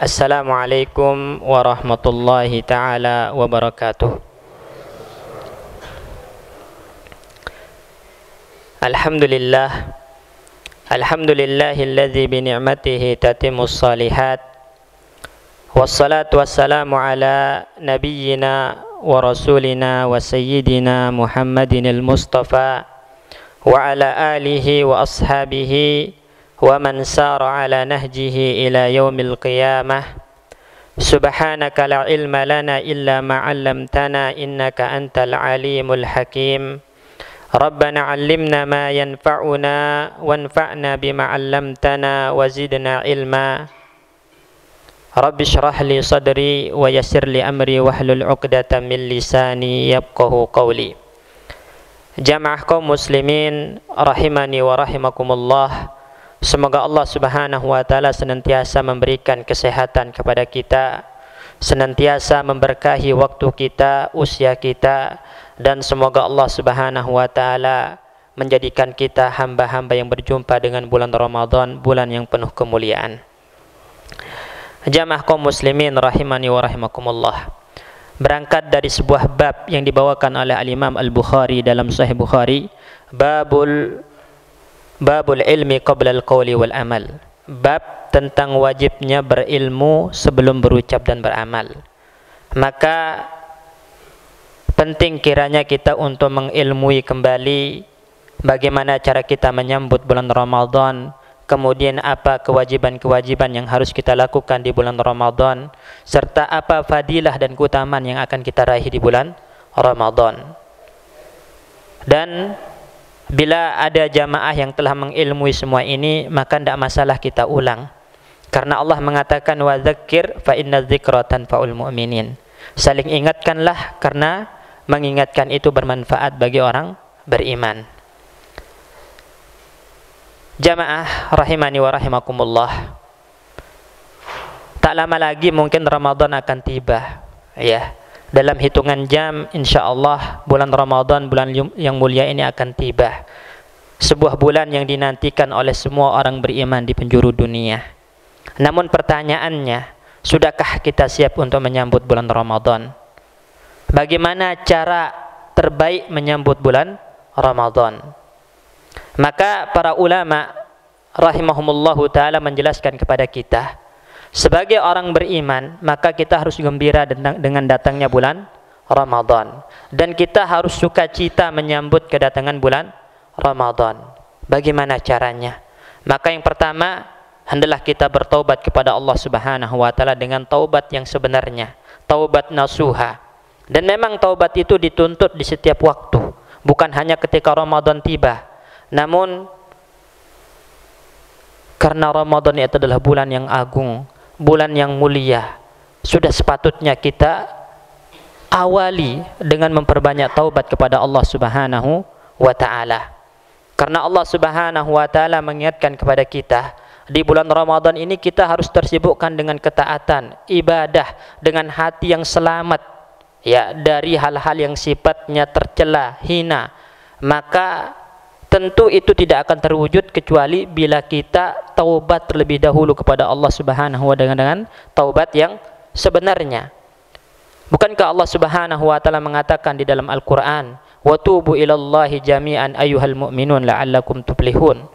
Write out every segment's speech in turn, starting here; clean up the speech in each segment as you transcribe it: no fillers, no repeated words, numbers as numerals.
Assalamualaikum warahmatullahi ta'ala wabarakatuh. Alhamdulillah, alhamdulillahilladzi bini'matihi tatimmus salihat. Wassalatu wassalamu ala nabiyyina wa rasulina wa sayyidina Muhammadinil Mustafa wa ala alihi wa ashabihi wa man sara ala nahjihi ila yaumil qiyamah. Subhanaka la ilma lana illa ma 'allamtana innaka antal alimul hakim. Rabbana 'allimna ma yanfa'una wanfa'na bima 'allamtana wa zidna ilma. Rabbi shrah li sadri wa yassir li amri wahlul 'uqdatam min lisani yafqahu qawli. Jamaah kaum muslimin rahimani wa rahimakumullah. Semoga Allah Subhanahu wa ta'ala senantiasa memberikan kesehatan kepada kita, senantiasa memberkahi waktu kita, usia kita, dan semoga Allah Subhanahu wa ta'ala menjadikan kita hamba-hamba yang berjumpa dengan bulan Ramadan, bulan yang penuh kemuliaan. Jamaah kaum muslimin rahimani wa rahimakumullah. Berangkat dari sebuah bab yang dibawakan oleh Al-Imam Al-Bukhari dalam Sahih Bukhari, Babul ilmi qabla al-qawli wal amal. Bab tentang wajibnya berilmu sebelum berucap dan beramal. Maka penting kiranya kita untuk mengilmui kembali bagaimana cara kita menyambut bulan Ramadan, kemudian apa kewajiban-kewajiban yang harus kita lakukan di bulan Ramadan, serta apa fadilah dan keutamaan yang akan kita raih di bulan Ramadan. Dan bila ada jamaah yang telah mengilmui semua ini, maka tidak masalah kita ulang. Karena Allah mengatakan wa dzakir fa inna dzikra tanfa'ul mu'minin. Saling ingatkanlah karena mengingatkan itu bermanfaat bagi orang beriman. Jamaah rahimani wa rahimakumullah. Tak lama lagi mungkin Ramadan akan tiba, ya. Dalam hitungan jam insyaallah bulan Ramadan, bulan yang mulia ini akan tiba. Sebuah bulan yang dinantikan oleh semua orang beriman di penjuru dunia. Namun pertanyaannya, sudahkah kita siap untuk menyambut bulan Ramadan? Bagaimana cara terbaik menyambut bulan Ramadan? Maka para ulama rahimahumullahu ta'ala menjelaskan kepada kita, sebagai orang beriman, maka kita harus gembira dengan datangnya bulan Ramadan. Dan kita harus sukacita menyambut kedatangan bulan Ramadan. Bagaimana caranya? Maka yang pertama, hendaklah kita bertaubat kepada Allah Subhanahu wa ta'ala dengan taubat yang sebenarnya, taubat nasuha. Dan memang taubat itu dituntut di setiap waktu, bukan hanya ketika Ramadan tiba. Namun karena Ramadan itu adalah bulan yang agung, bulan yang mulia, sudah sepatutnya kita awali dengan memperbanyak taubat kepada Allah Subhanahu wa ta'ala. Karena Allah Subhanahu wa ta'ala mengingatkan kepada kita, di bulan Ramadan ini kita harus tersibukkan dengan ketaatan, ibadah, dengan hati yang selamat, ya, dari hal-hal yang sifatnya tercela, hina. Maka tentu itu tidak akan terwujud kecuali bila kita taubat terlebih dahulu kepada Allah Subhanahu wa ta'ala dengan taubat yang sebenarnya. Bukankah Allah Subhanahu wa ta'ala mengatakan di dalam Al-Qur'an, "Wa tubu ilallahi jami'an ayyuhal mu'minun la'allakum tuflihun."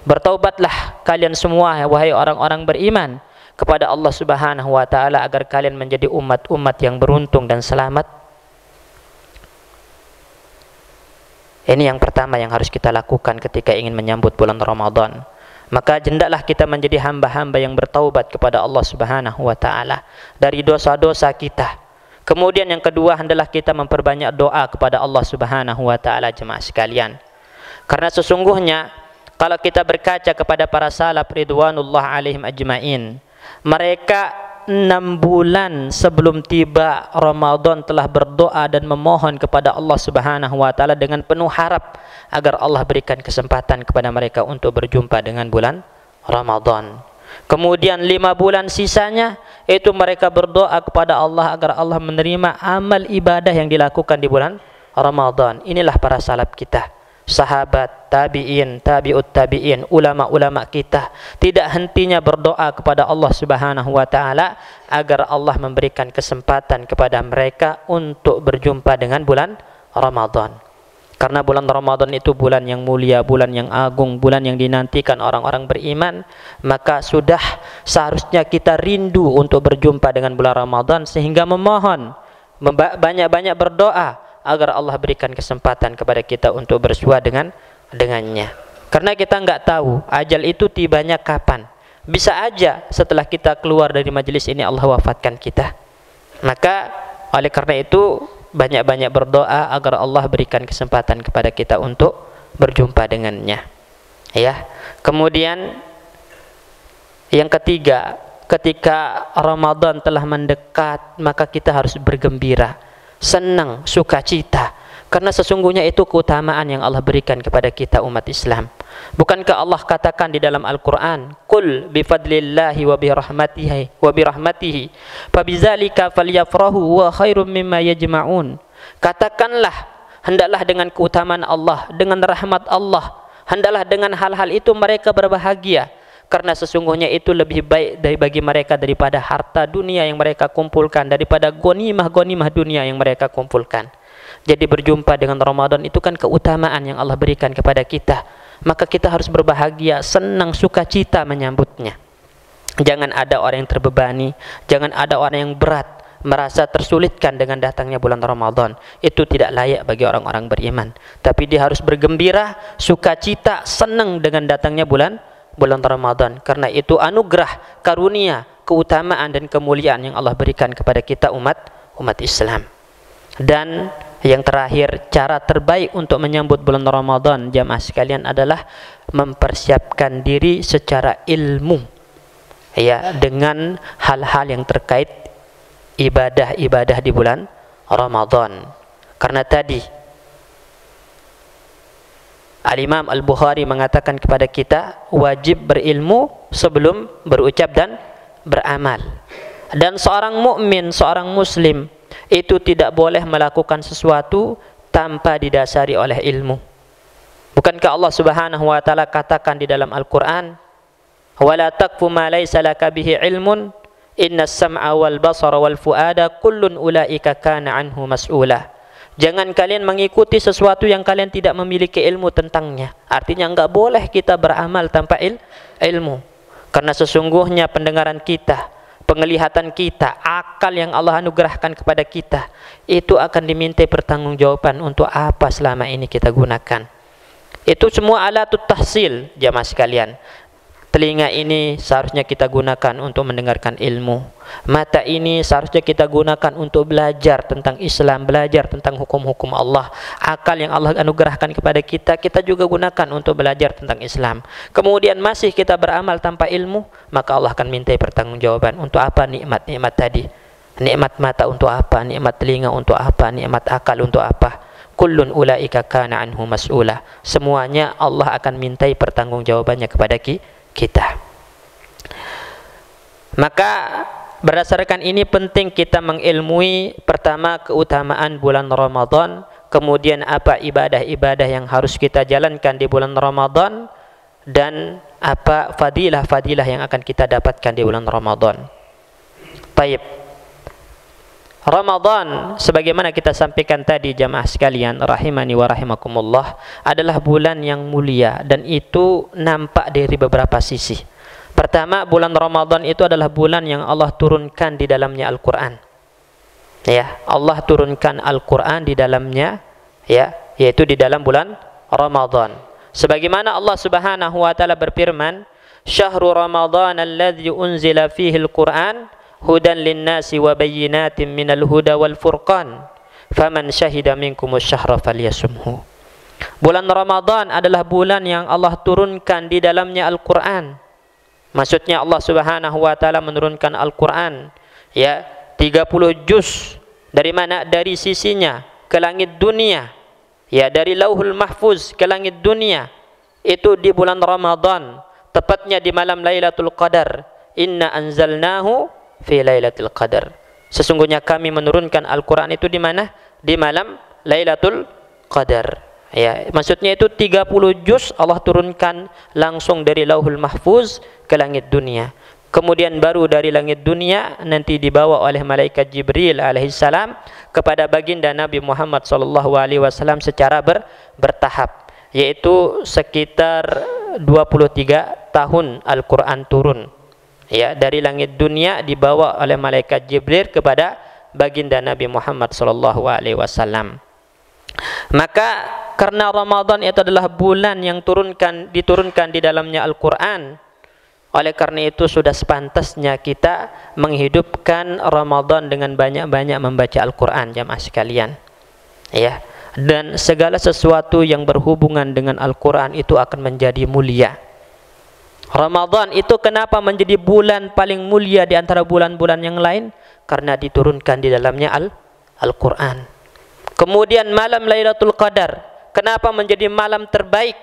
Bertaubatlah kalian semua wahai orang-orang beriman kepada Allah Subhanahu wa ta'ala agar kalian menjadi umat-umat yang beruntung dan selamat. Ini yang pertama yang harus kita lakukan ketika ingin menyambut bulan Ramadan. Maka hendaklah kita menjadi hamba-hamba yang bertaubat kepada Allah Subhanahu wa ta'ala dari dosa-dosa kita. Kemudian yang kedua, hendaklah kita memperbanyak doa kepada Allah Subhanahu wa ta'ala, jemaah sekalian. Karena sesungguhnya kalau kita berkaca kepada para salaf ridwanullah alaihim ajmain, mereka 6 bulan sebelum tiba Ramadan telah berdoa dan memohon kepada Allah Subhanahu wa ta'ala dengan penuh harap agar Allah berikan kesempatan kepada mereka untuk berjumpa dengan bulan Ramadan. Kemudian 5 bulan sisanya itu mereka berdoa kepada Allah agar Allah menerima amal ibadah yang dilakukan di bulan Ramadan. Inilah para salaf kita. sahabat, tabi'in, tabi'ut tabi'in, ulama-ulama kita tidak hentinya berdoa kepada Allah Subhanahu wa taala agar Allah memberikan kesempatan kepada mereka untuk berjumpa dengan bulan Ramadan. Karena bulan Ramadan itu bulan yang mulia, bulan yang agung, bulan yang dinantikan orang-orang beriman, maka sudah seharusnya kita rindu untuk berjumpa dengan bulan Ramadan sehingga memohon, banyak-banyak berdoa agar Allah berikan kesempatan kepada kita untuk bersua dengannya. Karena kita nggak tahu ajal itu tibanya kapan. Bisa aja setelah kita keluar dari majelis ini Allah wafatkan kita. Maka oleh karena itu banyak-banyak berdoa agar Allah berikan kesempatan kepada kita untuk berjumpa dengannya. Ya. Kemudian yang ketiga, ketika Ramadan telah mendekat, maka kita harus bergembira, senang, sukacita, karena sesungguhnya itu keutamaan yang Allah berikan kepada kita umat Islam. Bukankah Allah katakan di dalam Al-Quran, "Qul bifadlillahi wa birahmatihi fabizalika falyafrahu wa khairum mimma yajma'un." Katakanlah, hendaklah dengan keutamaan Allah, dengan rahmat Allah, hendaklah dengan hal-hal itu mereka berbahagia, karena sesungguhnya itu lebih baik bagi mereka daripada harta dunia yang mereka kumpulkan, daripada ghanimah dunia yang mereka kumpulkan. Jadi berjumpa dengan Ramadan itu kan keutamaan yang Allah berikan kepada kita. Maka kita harus berbahagia, senang, sukacita menyambutnya. Jangan ada orang yang terbebani, jangan ada orang yang berat, merasa tersulitkan dengan datangnya bulan Ramadan. Itu tidak layak bagi orang-orang beriman. Tapi dia harus bergembira, sukacita, senang dengan datangnya bulan Ramadan. Karena itu anugerah, karunia, keutamaan dan kemuliaan yang Allah berikan kepada kita umat Islam. Dan yang terakhir, cara terbaik untuk menyambut bulan Ramadan jamaah sekalian adalah mempersiapkan diri secara ilmu, ya, dengan hal-hal yang terkait ibadah-ibadah di bulan Ramadan. Karena tadi Al-Imam Al-Bukhari mengatakan kepada kita wajib berilmu sebelum berucap dan beramal. Dan seorang mukmin, seorang muslim itu tidak boleh melakukan sesuatu tanpa didasari oleh ilmu. Bukankah Allah Subhanahu wa taala katakan di dalam Al-Qur'an, "Wala taqfu ma laysa laka bihi ilmun, innas sam'a wal basara wal fuada kullun ulaika kana anhu mas'ula." Jangan kalian mengikuti sesuatu yang kalian tidak memiliki ilmu tentangnya. Artinya enggak boleh kita beramal tanpa ilmu. Karena sesungguhnya pendengaran kita, penglihatan kita, akal yang Allah anugerahkan kepada kita, itu akan dimintai pertanggungjawaban untuk apa selama ini kita gunakan. Itu semua alatut tahsil jamaah sekalian. Telinga ini seharusnya kita gunakan untuk mendengarkan ilmu. Mata ini seharusnya kita gunakan untuk belajar tentang Islam, belajar tentang hukum-hukum Allah. Akal yang Allah anugerahkan kepada kita, kita juga gunakan untuk belajar tentang Islam. Kemudian masih kita beramal tanpa ilmu, maka Allah akan mintai pertanggungjawaban untuk apa nikmat-nikmat tadi. Nikmat mata untuk apa, nikmat telinga untuk apa, nikmat akal untuk apa. Kullun ulaika kana anhu mas'ula. Semuanya Allah akan mintai pertanggungjawabannya kepada kita. Maka berdasarkan ini penting kita mengilmui pertama keutamaan bulan Ramadan, kemudian apa ibadah-ibadah yang harus kita jalankan di bulan Ramadan, dan apa fadilah-fadilah yang akan kita dapatkan di bulan Ramadan. Baik. Ramadan sebagaimana kita sampaikan tadi jamaah sekalian rahimani wa rahimakumullah adalah bulan yang mulia, dan itu nampak dari beberapa sisi. Pertama, bulan Ramadan itu adalah bulan yang Allah turunkan di dalamnya Al-Qur'an. Ya, Allah turunkan Al-Qur'an di dalamnya, ya, yaitu di dalam bulan Ramadan. Sebagaimana Allah Subhanahu wa taala berfirman, "Syahrul Ramadan alladzi unzila fihi al-Qur'an hudan linnasi wa bayyinatin minal huda wal furqan faman syahida minkumus syahra falyasumhu." Bulan Ramadan adalah bulan yang Allah turunkan di dalamnya Al-Qur'an. Maksudnya Allah Subhanahu wa taala menurunkan Al-Qur'an, ya, 30 juz. Dari mana? Dari sisinya ke langit dunia. Ya, dari Lauhul Mahfuz ke langit dunia. Itu di bulan Ramadan, tepatnya di malam Lailatul Qadar. Inna anzalnahu fi Lailatul Qadar. Sesungguhnya kami menurunkan Al-Quran itu di mana? Di malam Lailatul Qadar. Ya, maksudnya itu 30 juz Allah turunkan langsung dari Lauhul Mahfuz ke langit dunia. Kemudian baru dari langit dunia nanti dibawa oleh malaikat Jibril alaihissalam kepada baginda Nabi Muhammad sallallahu alaihi wasallam secara bertahap, yaitu sekitar 23 tahun Al-Qur'an turun. Ya, dari langit dunia dibawa oleh malaikat Jibril kepada baginda Nabi Muhammad sallallahu alaihi wasallam. Maka karena Ramadan itu adalah bulan yang diturunkan di dalamnya Al-Qur'an, oleh karena itu sudah sepantasnya kita menghidupkan Ramadan dengan banyak-banyak membaca Al-Qur'an, jamaah sekalian. Ya, dan segala sesuatu yang berhubungan dengan Al-Qur'an itu akan menjadi mulia. Ramadan itu kenapa menjadi bulan paling mulia di antara bulan-bulan yang lain? Karena diturunkan di dalamnya Al-Qur'an. Kemudian malam Lailatul Qadar, kenapa menjadi malam terbaik?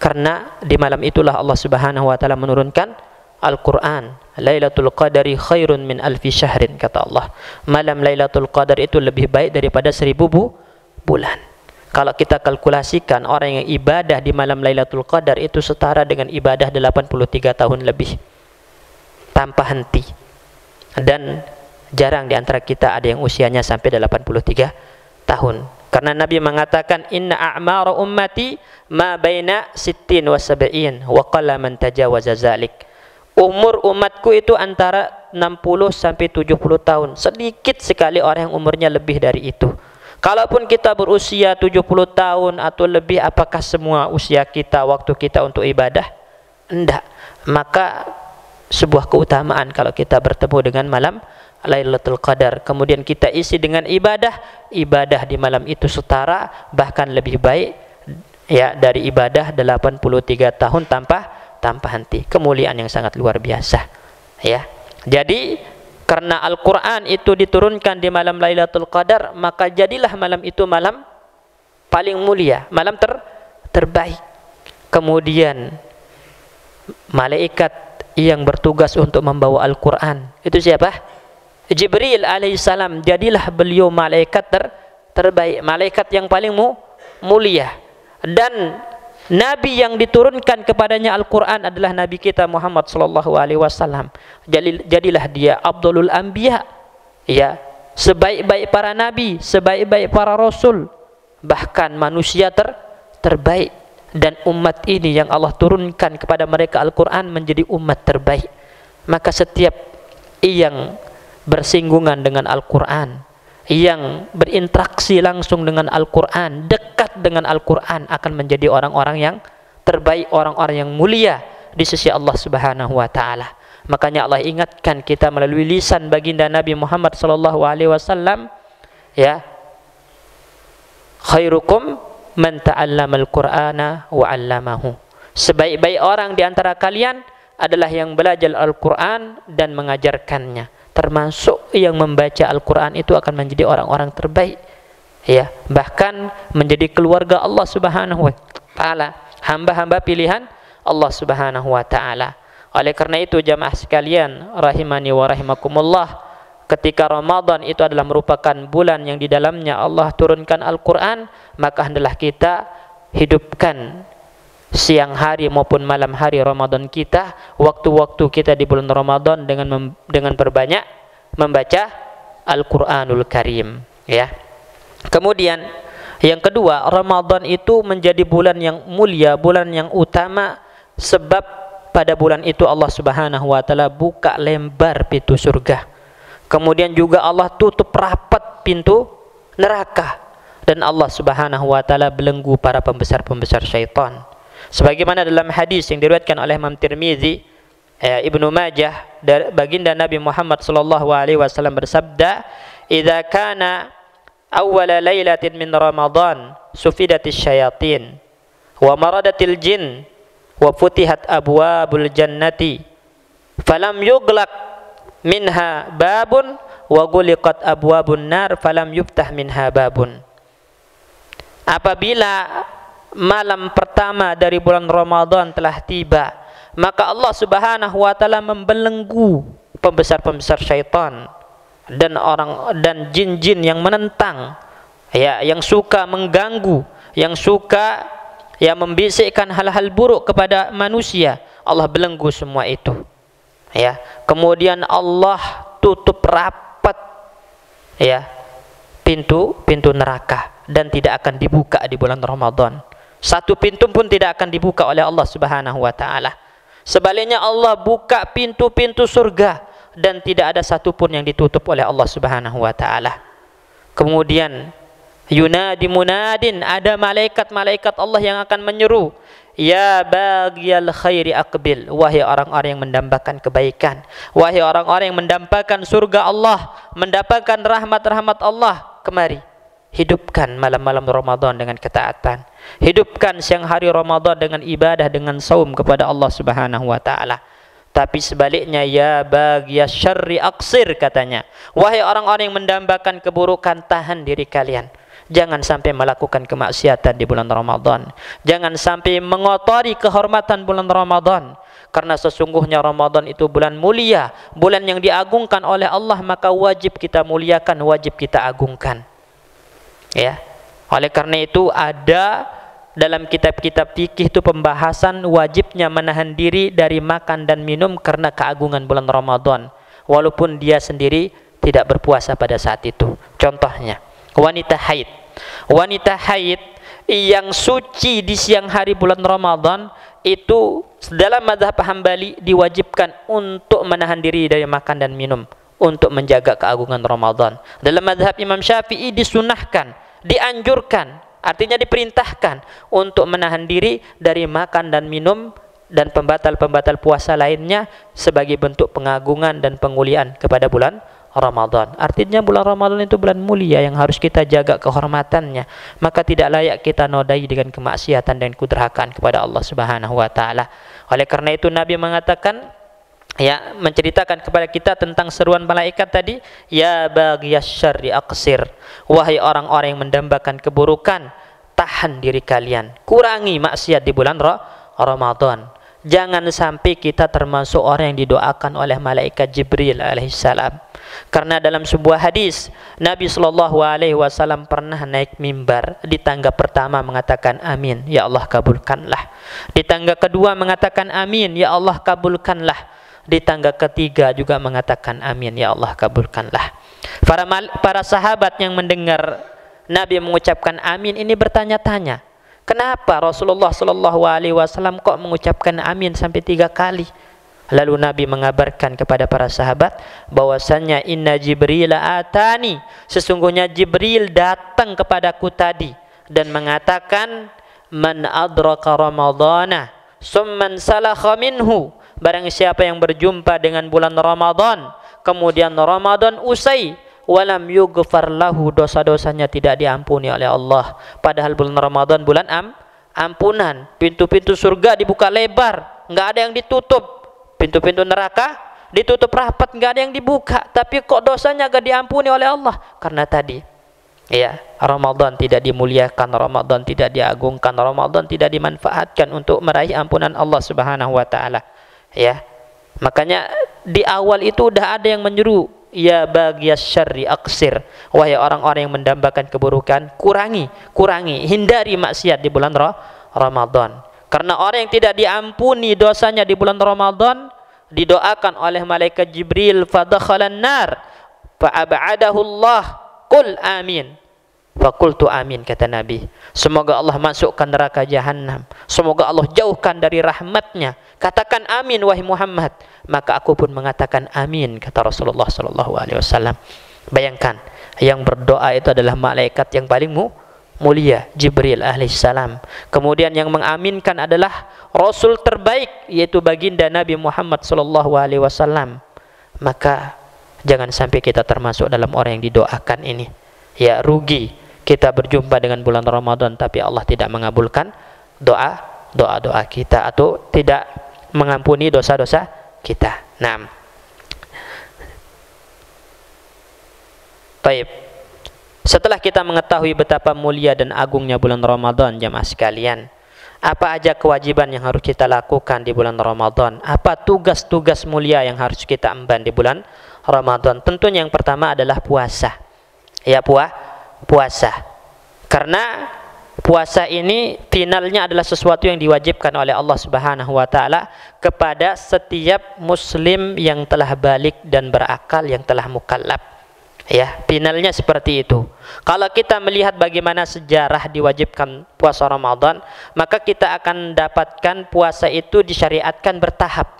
Karena di malam itulah Allah Subhanahu wa taala menurunkan Al-Qur'an. Lailatul Qadari khairun min alfi syahrin, kata Allah. Malam Lailatul Qadar itu lebih baik daripada 1000 bulan. Kalau kita kalkulasikan, orang yang ibadah di malam Lailatul Qadar itu setara dengan ibadah 83 tahun lebih tanpa henti. Dan jarang di antara kita ada yang usianya sampai 83 tahun. Karena Nabi mengatakan inna a'mara ummati ma baina sittin wa sab'in wa qalla man tajawaza zalik. Umur umatku itu antara 60 sampai 70 tahun. Sedikit sekali orang yang umurnya lebih dari itu. Kalaupun kita berusia 70 tahun atau lebih, apakah semua usia kita, waktu kita untuk ibadah? Enggak. Maka sebuah keutamaan kalau kita bertemu dengan malam Lailatul Qadar, kemudian kita isi dengan ibadah di malam itu setara bahkan lebih baik ya dari ibadah 83 tahun tanpa henti. Kemuliaan yang sangat luar biasa ya. Jadi karena Al-Qur'an itu diturunkan di malam Lailatul Qadar, maka jadilah malam itu malam paling mulia, malam terbaik. Kemudian malaikat yang bertugas untuk membawa Al-Qur'an itu siapa? Jibril alaihissalam. Jadilah beliau malaikat terbaik, malaikat yang paling mulia. Dan nabi yang diturunkan kepadanya Al-Qur'an adalah nabi kita Muhammad sallallahu alaihi wasallam. Jadilah dia Abdulul Anbiya, ya, sebaik-baik para nabi, sebaik-baik para rasul, bahkan manusia terbaik. Dan umat ini yang Allah turunkan kepada mereka Al-Qur'an menjadi umat terbaik. Maka setiap yang bersinggungan dengan Al-Qur'an, yang berinteraksi langsung dengan Al-Qur'an, dekat dengan Al-Qur'an, akan menjadi orang-orang yang terbaik, orang-orang yang mulia di sisi Allah Subhanahu wa taala. Makanya Allah ingatkan kita melalui lisan baginda Nabi Muhammad sallallahu alaihi wasallam, ya, khairukum man ta'allamal Qur'ana wa 'allamahu. Sebaik-baik orang di antara kalian adalah yang belajar Al-Qur'an dan mengajarkannya. Termasuk yang membaca Al-Qur'an itu akan menjadi orang-orang terbaik, ya, bahkan menjadi keluarga Allah Subhanahu wa taala, hamba-hamba pilihan Allah Subhanahu wa taala. Oleh karena itu jamaah sekalian rahimani wa rahimakumullah, ketika Ramadan itu adalah merupakan bulan yang di dalamnya Allah turunkan Al-Qur'an, maka hendaklah kita hidupkan siang hari maupun malam hari Ramadan kita, waktu-waktu kita di bulan Ramadan dengan berbanyak membaca Al-Qur'anul Karim, ya. Kemudian yang kedua, Ramadan itu menjadi bulan yang mulia, bulan yang utama, sebab pada bulan itu Allah Subhanahu wa taala buka lembar pintu surga. Kemudian juga Allah tutup rapat pintu neraka, dan Allah Subhanahu wa taala belenggu para pembesar-pembesar syaitan. Sebagaimana dalam hadis yang diriwayatkan oleh Imam Tirmizi, Ibnu Majah, baginda Nabi Muhammad sallallahu alaihi wasallam bersabda, "Idza kana awwala lailatin min Ramadan, sufidatis syayatin wa maradatil jin wa futihat abwabul jannati, falam yughlaq minha babun wa ghuliqat abwabun nar falam yuftah minha babun." Apabila malam pertama dari bulan Ramadan telah tiba, maka Allah Subhanahu wa taala membelenggu pembesar-pembesar syaitan dan jin-jin yang menentang, ya, yang suka mengganggu, yang suka ya membisikkan hal-hal buruk kepada manusia, Allah belenggu semua itu. Ya, kemudian Allah tutup rapat ya pintu neraka dan tidak akan dibuka di bulan Ramadan. Satu pintu pun tidak akan dibuka oleh Allah Subhanahu wa taala. Sebaliknya Allah buka pintu-pintu surga dan tidak ada satupun yang ditutup oleh Allah Subhanahu wa taala. Kemudian yunadi munadin, ada malaikat-malaikat Allah yang akan menyeru, ya baghiyal khairi aqbil, wahai orang-orang yang mendambakan kebaikan, wahai orang-orang yang mendambakan surga Allah, mendapatkan rahmat-rahmat Allah, kemari hidupkan malam-malam Ramadan dengan ketaatan, hidupkan siang hari Ramadan dengan ibadah, dengan saum kepada Allah Subhanahu wa taala. Tapi sebaliknya, ya baghiyas syarri aqsir, katanya, wahai orang-orang yang mendambakan keburukan, tahan diri kalian. Jangan sampai melakukan kemaksiatan di bulan Ramadan. Jangan sampai mengotori kehormatan bulan Ramadan. Karena sesungguhnya Ramadan itu bulan mulia, bulan yang diagungkan oleh Allah, maka wajib kita muliakan, wajib kita agungkan. Ya. Oleh karena itu ada dalam kitab-kitab fikih itu pembahasan wajibnya menahan diri dari makan dan minum karena keagungan bulan Ramadan, walaupun dia sendiri tidak berpuasa pada saat itu. Contohnya, wanita haid. Wanita haid yang suci di siang hari bulan Ramadan itu dalam mazhab Hambali diwajibkan untuk menahan diri dari makan dan minum untuk menjaga keagungan Ramadan. Dalam mazhab Imam Syafi'i disunahkan, dianjurkan, artinya diperintahkan untuk menahan diri dari makan dan minum dan pembatal-pembatal puasa lainnya sebagai bentuk pengagungan dan penguliaan kepada bulan Ramadan. Artinya bulan Ramadan itu bulan mulia yang harus kita jaga kehormatannya. Maka tidak layak kita nodai dengan kemaksiatan dan kudurhakaan kepada Allah Subhanahu wa taala. Oleh karena itu Nabi mengatakan, ya, menceritakan kepada kita tentang seruan malaikat tadi, ya baghiyas syarri aqsir, wahai orang-orang yang mendambakan keburukan, tahan diri kalian, kurangi maksiat di bulan Ramadan. Jangan sampai kita termasuk orang yang didoakan oleh malaikat Jibril alaihissalam. Karena dalam sebuah hadis Nabi SAW pernah naik mimbar, di tangga pertama mengatakan amin, ya Allah kabulkanlah. Di tangga kedua mengatakan amin, ya Allah kabulkanlah. Di tangga ketiga juga mengatakan amin, ya Allah kabulkanlah. Para sahabat yang mendengar Nabi mengucapkan amin ini bertanya-tanya, kenapa Rasulullah SAW kok mengucapkan amin sampai 3 kali? Lalu Nabi mengabarkan kepada para sahabat bahwasannya inna Jibril atani, sesungguhnya Jibril datang kepadaku tadi dan mengatakan, man adraka ramadhana summan salakha minhu, barang siapa yang berjumpa dengan bulan Ramadan kemudian Ramadan usai, walam yughfar lahu, dosa-dosanya tidak diampuni oleh Allah. Padahal bulan Ramadan bulan ampunan, pintu-pintu surga dibuka lebar, nggak ada yang ditutup. Pintu-pintu neraka ditutup rapat, nggak ada yang dibuka, tapi kok dosanya gak diampuni oleh Allah? Karena tadi, ya, Ramadan tidak dimuliakan, Ramadan tidak diagungkan, Ramadan tidak dimanfaatkan untuk meraih ampunan Allah Subhanahu wa taala. Ya. Makanya di awal itu udah ada yang menyeru, ya baghiyas syarri aqsir, wahai orang-orang yang mendambakan keburukan, kurangi, hindari maksiat di bulan Ramadan. Karena orang yang tidak diampuni dosanya di bulan Ramadan didoakan oleh malaikat Jibril, fadakhalan nar fa'ab'adahu Allah, qul amin. Faqultu amin, kata Nabi. Semoga Allah masukkan neraka jahanam, semoga Allah jauhkan dari rahmatnya. Katakan amin wahai Muhammad. Maka aku pun mengatakan amin, kata Rasulullah SAW. Bayangkan, yang berdoa itu adalah malaikat yang paling mulia, Jibril alaihissalam. Kemudian yang mengaminkan adalah Rasul terbaik, yaitu baginda Nabi Muhammad SAW. Maka jangan sampai kita termasuk dalam orang yang didoakan ini. Ya, rugi kita berjumpa dengan bulan Ramadan tapi Allah tidak mengabulkan doa kita atau tidak mengampuni dosa-dosa kita. Nah, baik. Setelah kita mengetahui betapa mulia dan agungnya bulan Ramadan, jamaah sekalian, apa aja kewajiban yang harus kita lakukan di bulan Ramadan? Apa tugas-tugas mulia yang harus kita emban di bulan Ramadan? Tentunya yang pertama adalah puasa. Ya, puasa. Karena puasa ini finalnya adalah sesuatu yang diwajibkan oleh Allah Subhanahu wa taala kepada setiap muslim yang telah balik dan berakal, yang telah mukallaf. Ya, finalnya seperti itu. Kalau kita melihat bagaimana sejarah diwajibkan puasa Ramadan, maka kita akan dapatkan puasa itu disyariatkan bertahap.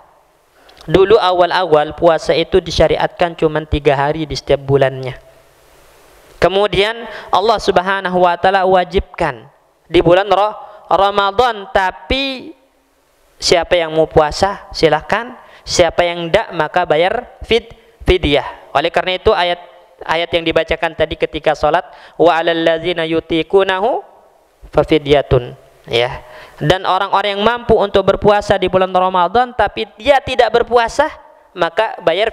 Dulu awal-awal puasa itu disyariatkan cuma 3 hari di setiap bulannya. Kemudian Allah Subhanahu wa taala wajibkan di bulan Ramadan, tapi siapa yang mau puasa silahkan, siapa yang tidak maka bayar fidyah. Oleh karena itu ayat yang dibacakan tadi ketika sholat, wa 'alal ladzina yutiqunahu fafidyatun, ya. Dan orang-orang yang mampu untuk berpuasa di bulan Ramadan tapi dia tidak berpuasa, maka bayar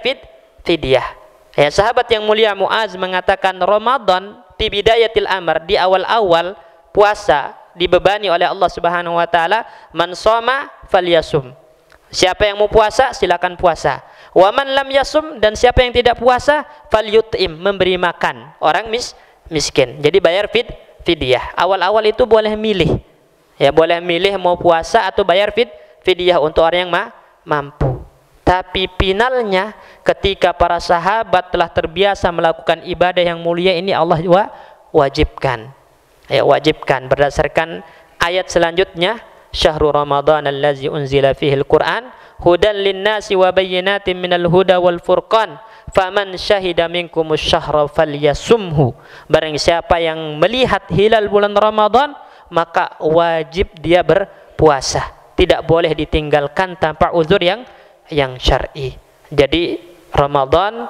fidyah. Ya, sahabat yang mulia Muaz mengatakan Ramadan fi bidayatil amr, di awal-awal puasa dibebani oleh Allah Subhanahu wa taala, man shoma falyasum. Siapa yang mau puasa silakan puasa. Wa man lam yasum, dan siapa yang tidak puasa falyut'im, memberi makan orang miskin. Jadi bayar fidyah. Awal-awal itu boleh milih. Ya, boleh milih mau puasa atau bayar fidyah untuk orang yang mampu. Tapi finalnya ketika para sahabat telah terbiasa melakukan ibadah yang mulia ini, Allah wajibkan. Ya, wajibkan berdasarkan ayat selanjutnya, syahrul ramadan allazi unzila fihil Qur'an hudan linnasi wa bayyinatin minal huda wal furqan faman syahida minkumus syahra falyasumhu. Barang siapa yang melihat hilal bulan Ramadan maka wajib dia berpuasa, tidak boleh ditinggalkan tanpa uzur yang syar'i. Jadi Ramadan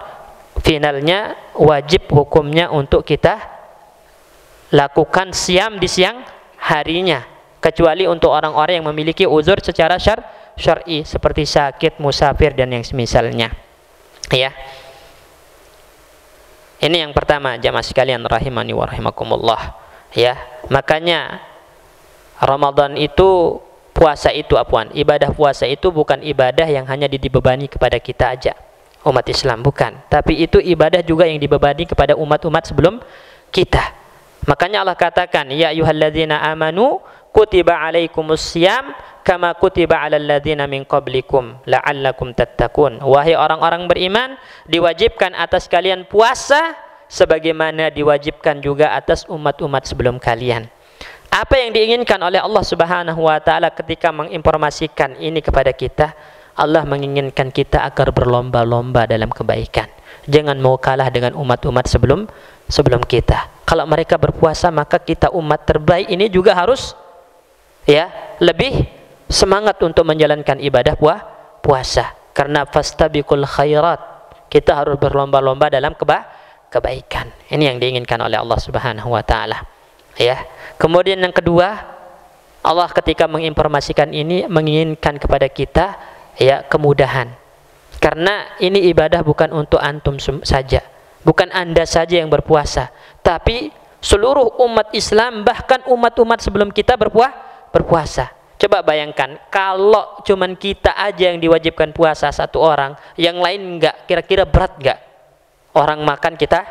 finalnya wajib hukumnya untuk kita lakukan siam di siang harinya, kecuali untuk orang-orang yang memiliki uzur secara syar'i seperti sakit, musafir dan yang semisalnya. Ya. Ini yang pertama, jamaah sekalian rahimani wa rahimakumullah. Ya, makanya Ramadan itu, ibadah puasa itu bukan ibadah yang hanya dibebani kepada kita aja, umat Islam, bukan. Tapi itu ibadah juga yang dibebani kepada umat-umat sebelum kita. Makanya Allah katakan, ya ayyuhalladzina amanu kutiba alaikumus syiyam kama kutiba alal ladzina min qablikum la'allakum tattaqun. Wahai orang-orang beriman, diwajibkan atas kalian puasa sebagaimana diwajibkan juga atas umat-umat sebelum kalian. Apa yang diinginkan oleh Allah Subhanahu wa taala ketika menginformasikan ini kepada kita? Allah menginginkan kita agar berlomba-lomba dalam kebaikan. Jangan mau kalah dengan umat-umat sebelum kita. Kalau mereka berpuasa, maka kita umat terbaik ini juga harus lebih semangat untuk menjalankan ibadah puasa. Karena fastabiqul khairat, kita harus berlomba-lomba dalam kebaikan. Ini yang diinginkan oleh Allah Subhanahu wa taala. Ya. Kemudian yang kedua, Allah ketika menginformasikan ini menginginkan kepada kita kemudahan. Karena ini ibadah bukan untuk antum saja, bukan Anda saja yang berpuasa, tapi seluruh umat Islam, bahkan umat-umat sebelum kita berpuasa. Coba bayangkan kalau cuman kita aja yang diwajibkan puasa satu orang, yang lain enggak, kira-kira berat enggak? Orang makan kita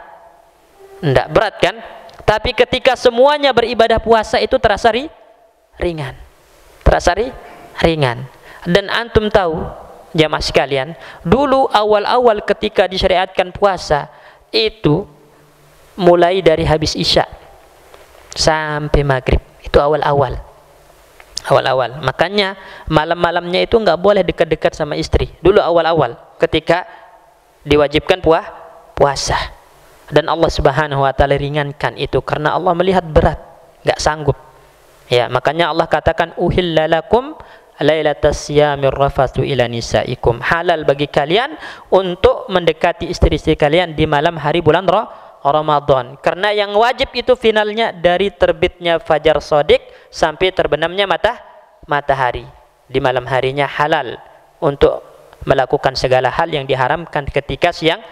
enggak berat kan? Tapi ketika semuanya beribadah puasa itu terasa ringan. Terasa ringan. Dan antum tahu, jamaah sekalian, dulu awal-awal ketika disyariatkan puasa itu mulai dari habis Isya sampai maghrib. Itu awal-awal. Makanya malam-malamnya itu nggak boleh dekat-dekat sama istri. Dulu awal-awal ketika diwajibkan puasa. Dan Allah Subhanahu wa taala ringankan itu karena Allah melihat berat, nggak sanggup. Ya, makanya Allah katakan uhilla lakum lailatas siyamir rafathu ila nisaikum. Halal bagi kalian untuk mendekati istri-istri kalian di malam hari bulan Ramadan. Karena yang wajib itu finalnya dari terbitnya fajar shadiq sampai terbenamnya matahari. Di malam harinya halal untuk melakukan segala hal yang diharamkan ketika siang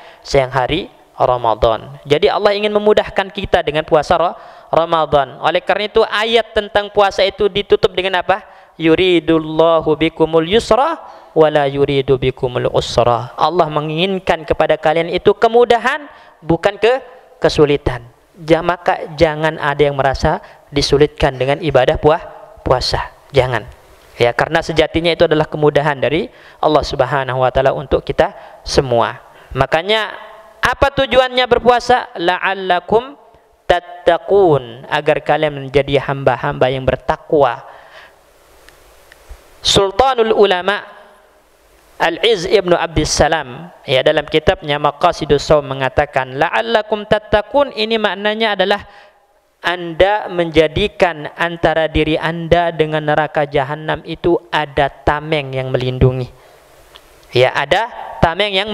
hari Ramadan. Jadi Allah ingin memudahkan kita dengan puasa Ramadan. Oleh karena itu ayat tentang puasa itu ditutup dengan apa? Yuridullahu bikumul yusra wala yuridu bikumul usra. Allah menginginkan kepada kalian itu kemudahan, bukan kesulitan. maka jangan ada yang merasa disulitkan dengan ibadah puasa. Jangan. Ya, karena sejatinya itu adalah kemudahan dari Allah Subhanahu wa taala untuk kita semua. Makanya apa tujuannya berpuasa? La'allakum tattaqun, agar kalian menjadi hamba-hamba yang bertakwa. Sultanul Ulama Al-Izz ibnu Abdissalam, ya, dalam kitabnya Maqasidus Shaum mengatakan la'allakum tattaqun, ini maknanya adalah Anda menjadikan antara diri Anda dengan neraka jahanam itu ada tameng yang melindungi. Ya, ada tameng yang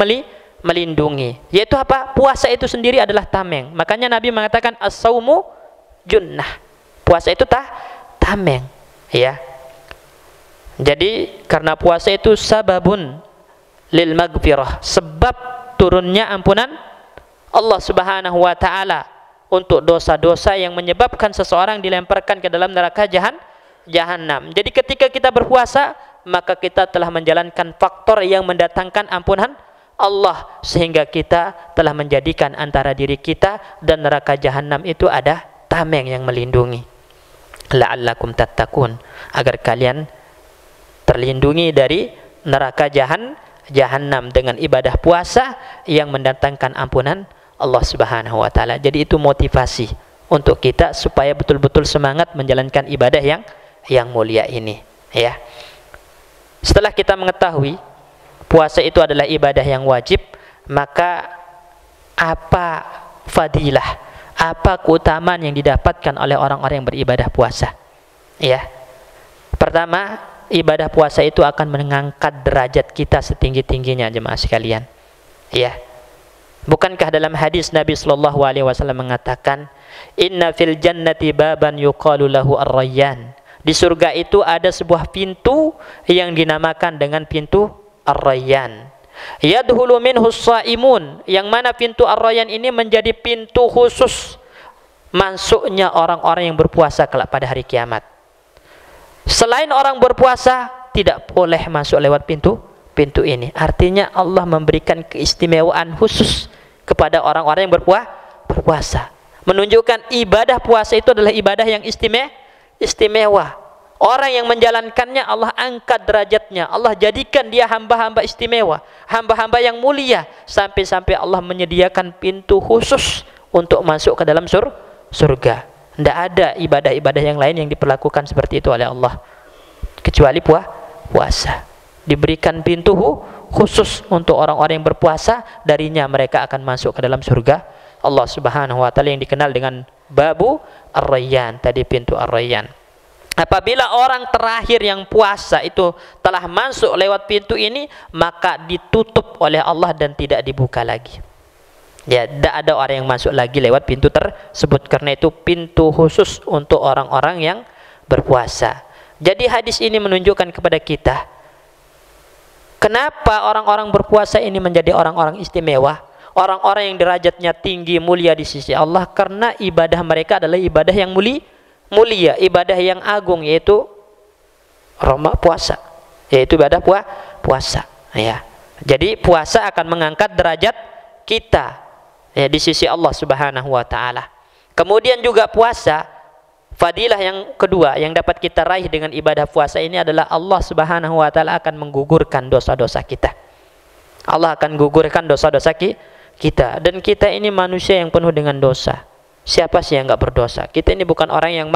melindungi. Yaitu apa? Puasa itu sendiri adalah tameng. Makanya Nabi mengatakan as-saumu junnah. Puasa itu tameng, ya. Jadi karena puasa itu sababun lil maghfirah, sebab turunnya ampunan Allah Subhanahu wa taala untuk dosa-dosa yang menyebabkan seseorang dilemparkan ke dalam neraka jahanam. Jadi ketika kita berpuasa, maka kita telah menjalankan faktor yang mendatangkan ampunan Allah, sehingga kita telah menjadikan antara diri kita dan neraka jahanam itu ada tameng yang melindungi. La'allakum tattaqun, agar kalian terlindungi dari neraka jahanam dengan ibadah puasa yang mendatangkan ampunan Allah Subhanahu wa taala. Jadi itu motivasi untuk kita supaya betul-betul semangat menjalankan ibadah yang mulia ini, ya. Setelah kita mengetahui puasa itu adalah ibadah yang wajib, maka apa fadilah, apa keutamaan yang didapatkan oleh orang-orang yang beribadah puasa? Ya. Pertama, ibadah puasa itu akan mengangkat derajat kita setinggi-tingginya, jemaah sekalian. Ya. Bukankah dalam hadis Nabi sallallahu alaihi wasallam mengatakan, "Inna fil jannati baban yuqalu lahu ar-rayyan." Di surga itu ada sebuah pintu yang dinamakan dengan pintu ar-rayyan. Yadkhulu minhu as-shaimun, yang mana pintu ar-rayyan ini menjadi pintu khusus masuknya orang-orang yang berpuasa kelak pada hari kiamat. Selain orang berpuasa tidak boleh masuk lewat pintu ini. Artinya Allah memberikan keistimewaan khusus kepada orang-orang yang berpuasa. Menunjukkan ibadah puasa itu adalah ibadah yang istimewa. Orang yang menjalankannya Allah angkat derajatnya. Allah jadikan dia hamba-hamba istimewa, hamba-hamba yang mulia, sampai-sampai Allah menyediakan pintu khusus untuk masuk ke dalam surga. Tidak ada ibadah-ibadah yang lain yang diperlakukan seperti itu oleh Allah kecuali puasa. Diberikan pintu khusus untuk orang-orang yang berpuasa, darinya mereka akan masuk ke dalam surga Allah Subhanahu wa taala yang dikenal dengan babu ar-rayyan, tadi pintu ar-rayyan. Apabila orang terakhir yang puasa itu telah masuk lewat pintu ini, maka ditutup oleh Allah dan tidak dibuka lagi. Ya, tidak ada orang yang masuk lagi lewat pintu tersebut, karena itu pintu khusus untuk orang-orang yang berpuasa. Jadi hadis ini menunjukkan kepada kita kenapa orang-orang berpuasa ini menjadi orang-orang istimewa, orang-orang yang derajatnya tinggi, mulia di sisi Allah, karena ibadah mereka adalah ibadah yang mulia, ibadah yang agung, yaitu puasa, yaitu ibadah puasa. Ya. Jadi puasa akan mengangkat derajat kita, ya, di sisi Allah Subhanahu wa taala. Kemudian juga puasa, fadilah yang kedua yang dapat kita raih dengan ibadah puasa ini adalah Allah Subhanahu wa taala akan menggugurkan dosa-dosa kita. Allah akan gugurkan dosa-dosa kita, dan kita ini manusia yang penuh dengan dosa. Siapa sih yang enggak berdosa? Kita ini bukan orang yang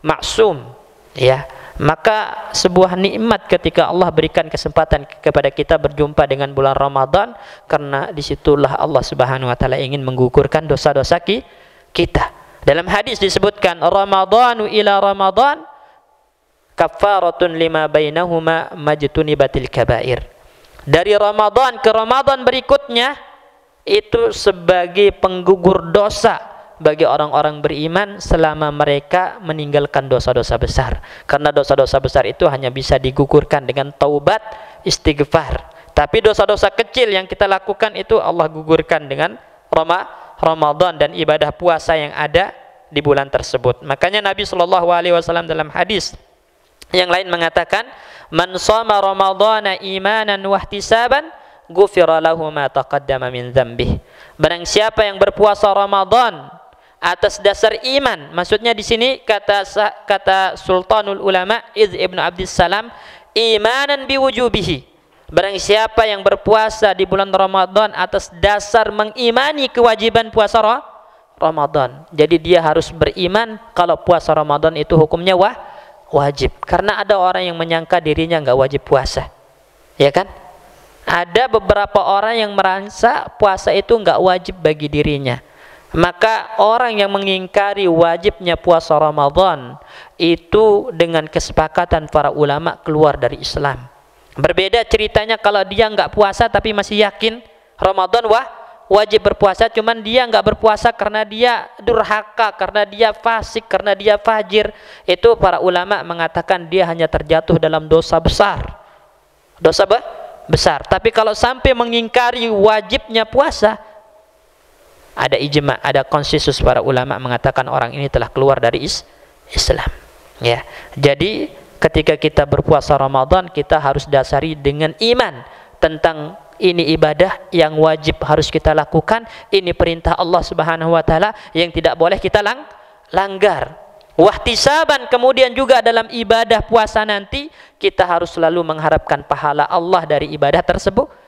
maksum, ya. Maka sebuah nikmat ketika Allah berikan kesempatan kepada kita berjumpa dengan bulan Ramadan, karena disitulah Allah Subhanahu wa taala ingin menggugurkan dosa-dosa kita. Dalam hadis disebutkan, Ramadhanu ila Ramadan kafaratun lima bainahuma majtunibatil kabair. Dari Ramadan ke Ramadan berikutnya itu sebagai penggugur dosa bagi orang-orang beriman selama mereka meninggalkan dosa-dosa besar. Karena dosa-dosa besar itu hanya bisa digugurkan dengan taubat, istighfar. Tapi dosa-dosa kecil yang kita lakukan itu Allah gugurkan dengan Ramadan dan ibadah puasa yang ada di bulan tersebut. Makanya Nabi sallallahu alaihi wasallam dalam hadis yang lain mengatakan, "Man shama Ramadhana imanan wa ihtisaban, ghufira lahu ma taqaddama min dzambih." Barang siapa yang berpuasa Ramadan atas dasar iman. Maksudnya di sini kata Sultanul Ulama Izz ibn Abdissalam, imanan biwujubihi. Barang siapa yang berpuasa di bulan Ramadan atas dasar mengimani kewajiban puasa Ramadan. Jadi dia harus beriman kalau puasa Ramadan itu hukumnya wajib. Karena ada orang yang menyangka dirinya nggak wajib puasa, ya kan? Ada beberapa orang yang merasa puasa itu nggak wajib bagi dirinya. Maka orang yang mengingkari wajibnya puasa Ramadan itu dengan kesepakatan para ulama keluar dari Islam. Berbeda ceritanya kalau dia nggak puasa tapi masih yakin Ramadan wajib berpuasa, cuman dia nggak berpuasa karena dia durhaka, karena dia fasik, karena dia fajir. Itu para ulama mengatakan dia hanya terjatuh dalam dosa besar. Dosa besar. Tapi kalau sampai mengingkari wajibnya puasa, ada ijma, ada konsensus para ulama mengatakan orang ini telah keluar dari Islam. Ya. Jadi ketika kita berpuasa Ramadan, kita harus dasari dengan iman tentang ini ibadah yang wajib harus kita lakukan, ini perintah Allah Subhanahu wa taala yang tidak boleh kita langgar. Wahtisaban, kemudian juga dalam ibadah puasa nanti kita harus selalu mengharapkan pahala Allah dari ibadah tersebut.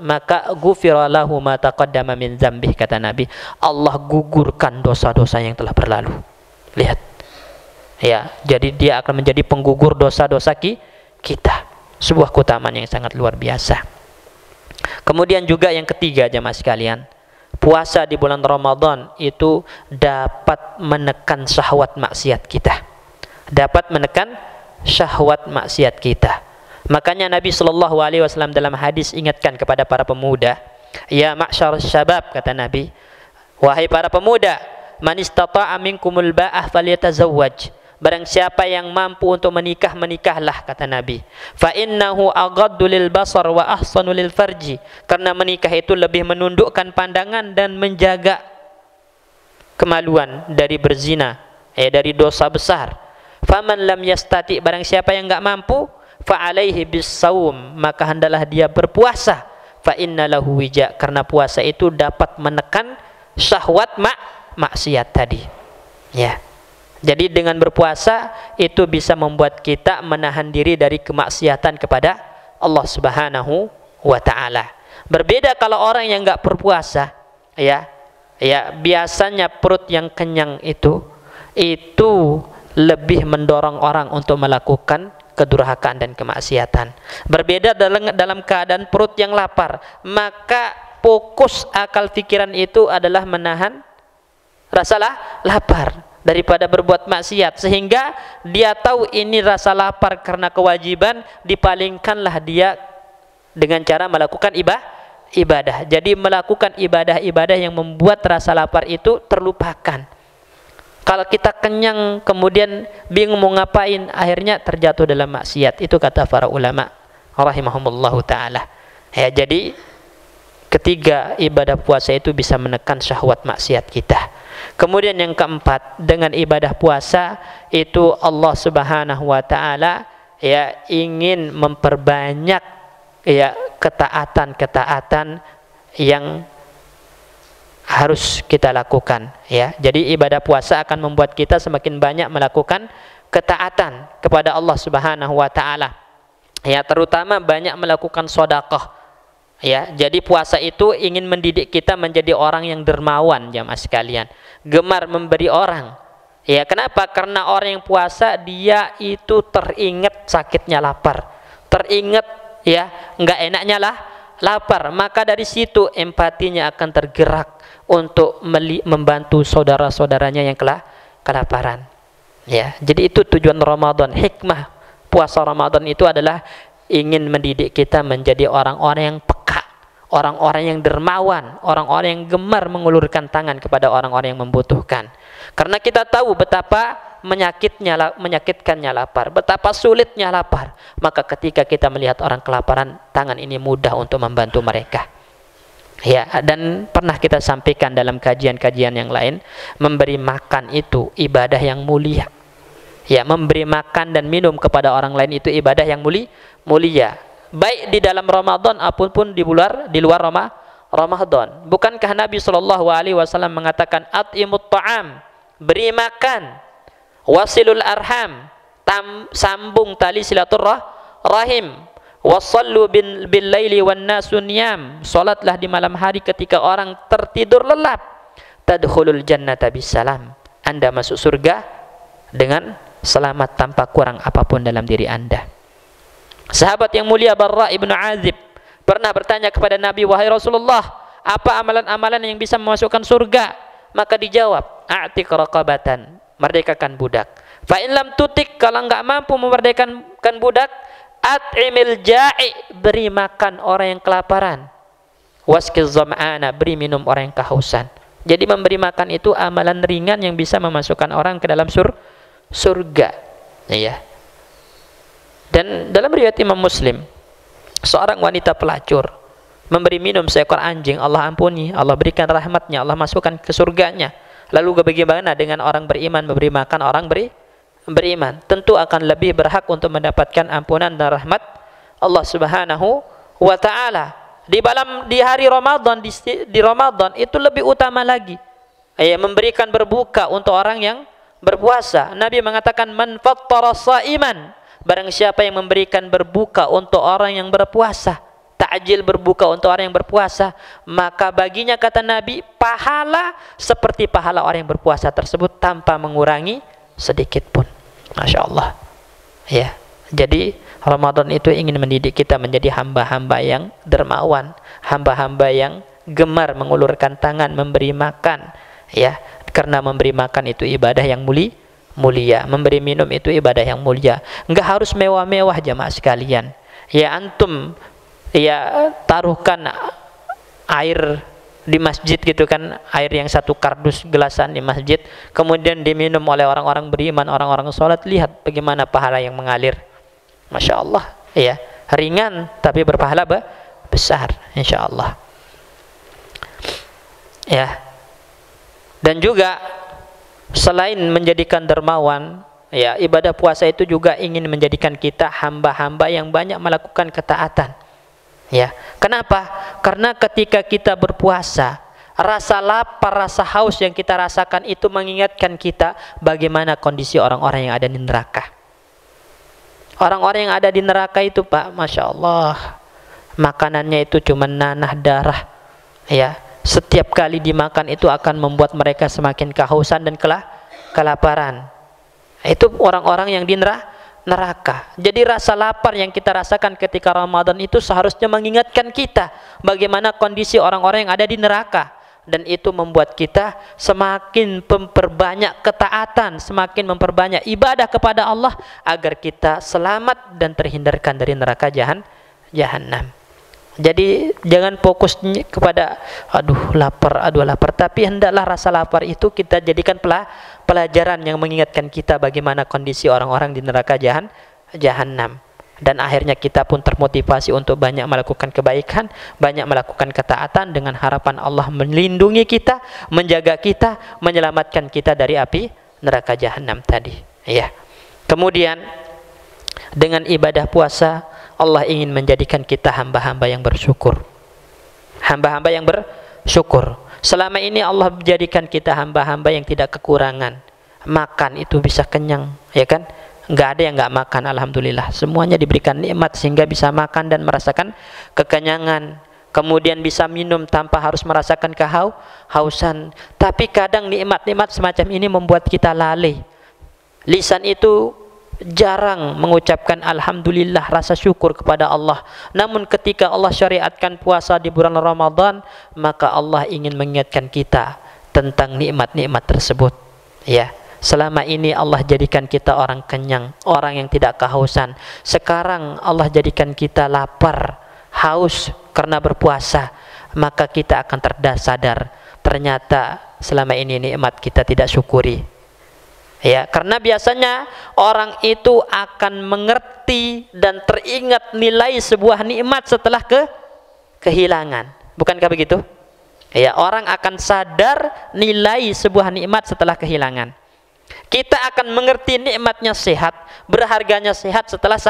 Maka ghufira lahu ma taqaddama min dzambih, kata Nabi, Allah gugurkan dosa-dosa yang telah berlalu. Lihat. Ya, jadi dia akan menjadi penggugur dosa-dosa kita. Sebuah keutamaan yang sangat luar biasa. Kemudian juga yang ketiga, jemaah sekalian, puasa di bulan Ramadan itu dapat menekan syahwat maksiat kita. Dapat menekan syahwat maksiat kita. Makanya Nabi sallallahu alaihi wasallam dalam hadis ingatkan kepada para pemuda, ya ma'syar syabab, kata Nabi, wahai para pemuda, man istata'a minkumul ba'ah falyatazawwaj. Barang siapa yang mampu untuk menikah, menikahlah, kata Nabi. Fa innahu aghaddu lil basar wa ahsanu lil farji. Karena menikah itu lebih menundukkan pandangan dan menjaga kemaluan dari berzina, dari dosa besar. Faman lam yastati, barang siapa yang enggak mampu, fa alaihi bisawm, maka hendaklah dia berpuasa. Fa innalahu wija, karena puasa itu dapat menekan syahwat maksiat tadi. Ya. Jadi dengan berpuasa itu bisa membuat kita menahan diri dari kemaksiatan kepada Allah Subhanahu wa taala. Berbeda kalau orang yang enggak berpuasa, ya biasanya perut yang kenyang itu lebih mendorong orang untuk melakukan kedurhakaan dan kemaksiatan. Berbeda dalam keadaan perut yang lapar, maka fokus akal pikiran itu adalah menahan rasa lapar daripada berbuat maksiat, sehingga dia tahu ini rasa lapar karena kewajiban, dipalingkanlah dia dengan cara melakukan ibadah. Jadi melakukan ibadah-ibadah yang membuat rasa lapar itu terlupakan. Kalau kita kenyang kemudian bingung mau ngapain, akhirnya terjatuh dalam maksiat. Itu kata para ulama rahimahumullahu taala. Ya, jadi ketiga, ibadah puasa itu bisa menekan syahwat maksiat kita. Kemudian yang keempat, dengan ibadah puasa itu Allah Subhanahu wa taala ingin memperbanyak ketaatan-ketaatan yang harus kita lakukan, ya. Jadi ibadah puasa akan membuat kita semakin banyak melakukan ketaatan kepada Allah Subhanahu wa taala. Ya, terutama banyak melakukan sedekah. Ya, jadi puasa itu ingin mendidik kita menjadi orang yang dermawan, jamaah sekalian, gemar memberi orang. Ya, kenapa? Karena orang yang puasa dia itu teringat sakitnya lapar, teringat enggak enaknya lapar, maka dari situ empatinya akan tergerak untuk membantu saudara-saudaranya yang kelaparan. Ya, jadi itu tujuan Ramadan, hikmah puasa Ramadan itu adalah ingin mendidik kita menjadi orang-orang yang peka, orang-orang yang dermawan, orang-orang yang gemar mengulurkan tangan kepada orang-orang yang membutuhkan. Karena kita tahu betapa menyakitkannya lapar, betapa sulitnya lapar. Maka ketika kita melihat orang kelaparan, tangan ini mudah untuk membantu mereka. Ya, dan pernah kita sampaikan dalam kajian-kajian yang lain, memberi makan itu ibadah yang mulia. Ya, memberi makan dan minum kepada orang lain itu ibadah yang mulia. Baik di dalam Ramadan ataupun di luar Ramadan. Bukankah Nabi SAW mengatakan at'imut ta'am, beri makan, wasilul arham, sambung tali silaturrahim, wasallu bil laili wan nasu niyam, salatlah di malam hari ketika orang tertidur lelap, tadkhulul jannata bisalam, Anda masuk surga dengan selamat tanpa kurang apapun dalam diri Anda. Sahabat yang mulia Barra ibnu Azib pernah bertanya kepada Nabi, wahai Rasulullah, apa amalan-amalan yang bisa memasukkan surga? Maka dijawab, a'tiq raqabatan, merdekakan budak. Fa in lam tutik, kalau enggak mampu memerdekakan budak, at'imil ja'i, beri makan orang yang kelaparan. Waskiz zam'ana, beri minum orang yang kehausan. Jadi memberi makan itu amalan ringan yang bisa memasukkan orang ke dalam surga. Ya. Dan dalam riwayat Imam Muslim, seorang wanita pelacur memberi minum seekor anjing, Allah ampuni, Allah berikan rahmatnya, Allah masukkan ke surganya. Lalu bagaimana dengan orang beriman memberi makan orang beriman? Tentu akan lebih berhak untuk mendapatkan ampunan dan rahmat Allah Subhanahu wa taala. Di hari Ramadan, di Ramadan itu lebih utama lagi. Memberikan berbuka untuk orang yang berpuasa. Nabi mengatakan, man fattara sha'iman, barang siapa yang memberikan berbuka untuk orang yang berpuasa, takjil berbuka untuk orang yang berpuasa, maka baginya, kata Nabi, pahala seperti pahala orang yang berpuasa tersebut tanpa mengurangi sedikit pun. Masya Allah. Ya, jadi Ramadan itu ingin mendidik kita menjadi hamba-hamba yang dermawan, hamba-hamba yang gemar mengulurkan tangan memberi makan. Ya, karena memberi makan itu ibadah yang mulia, memberi minum itu ibadah yang mulia. Enggak harus mewah-mewah jamaah sekalian. Ya, antum taruhkan air di masjid gitu kan, air yang satu kardus gelasan di masjid, kemudian diminum oleh orang-orang beriman, orang-orang sholat, lihat bagaimana pahala yang mengalir. Masya Allah. Ya, ringan tapi berpahala besar, insya Allah. Ya. Dan juga selain menjadikan dermawan, ya, ibadah puasa itu juga ingin menjadikan kita hamba-hamba yang banyak melakukan ketaatan. Ya, kenapa? Karena ketika kita berpuasa, rasa lapar, rasa haus yang kita rasakan itu mengingatkan kita bagaimana kondisi orang-orang yang ada di neraka. Orang-orang yang ada di neraka itu, Pak, Masya Allah, makanannya itu cuma nanah darah. Ya, setiap kali dimakan itu akan membuat mereka semakin kehausan dan kelaparan. Itu orang-orang yang di neraka. Jadi rasa lapar yang kita rasakan ketika Ramadan itu seharusnya mengingatkan kita bagaimana kondisi orang-orang yang ada di neraka, dan itu membuat kita semakin memperbanyak ketaatan, semakin memperbanyak ibadah kepada Allah agar kita selamat dan terhindarkan dari neraka jahanam. Jadi jangan fokus kepada aduh lapar, tapi hendaklah rasa lapar itu kita jadikan pelajaran yang mengingatkan kita bagaimana kondisi orang-orang di neraka jahanam. Dan akhirnya kita pun termotivasi untuk banyak melakukan kebaikan, banyak melakukan ketaatan dengan harapan Allah melindungi kita, menjaga kita, menyelamatkan kita dari api neraka jahanam tadi. Ya. Kemudian dengan ibadah puasa Allah ingin menjadikan kita hamba-hamba yang bersyukur. Hamba-hamba yang bersyukur. Selama ini Allah menjadikan kita hamba-hamba yang tidak kekurangan. Makan itu bisa kenyang, ya kan? Enggak ada yang enggak makan, alhamdulillah. Semuanya diberikan nikmat sehingga bisa makan dan merasakan kekenyangan. Kemudian bisa minum tanpa harus merasakan kehausan. Tapi kadang nikmat-nikmat semacam ini membuat kita lalai. Lisan itu jarang mengucapkan alhamdulillah, rasa syukur kepada Allah. Namun ketika Allah syariatkan puasa di bulan Ramadan, maka Allah ingin mengingatkan kita tentang nikmat-nikmat tersebut. Ya, selama ini Allah jadikan kita orang kenyang, orang yang tidak kehausan. Sekarang Allah jadikan kita lapar, haus karena berpuasa. Maka kita akan sadar ternyata selama ini nikmat kita tidak syukuri. Ya, karena biasanya orang itu akan mengerti dan teringat nilai sebuah nikmat setelah kehilangan. Bukankah begitu? Ya, orang akan sadar nilai sebuah nikmat setelah kehilangan. Kita akan mengerti nikmatnya sehat, berharganya sehat setelah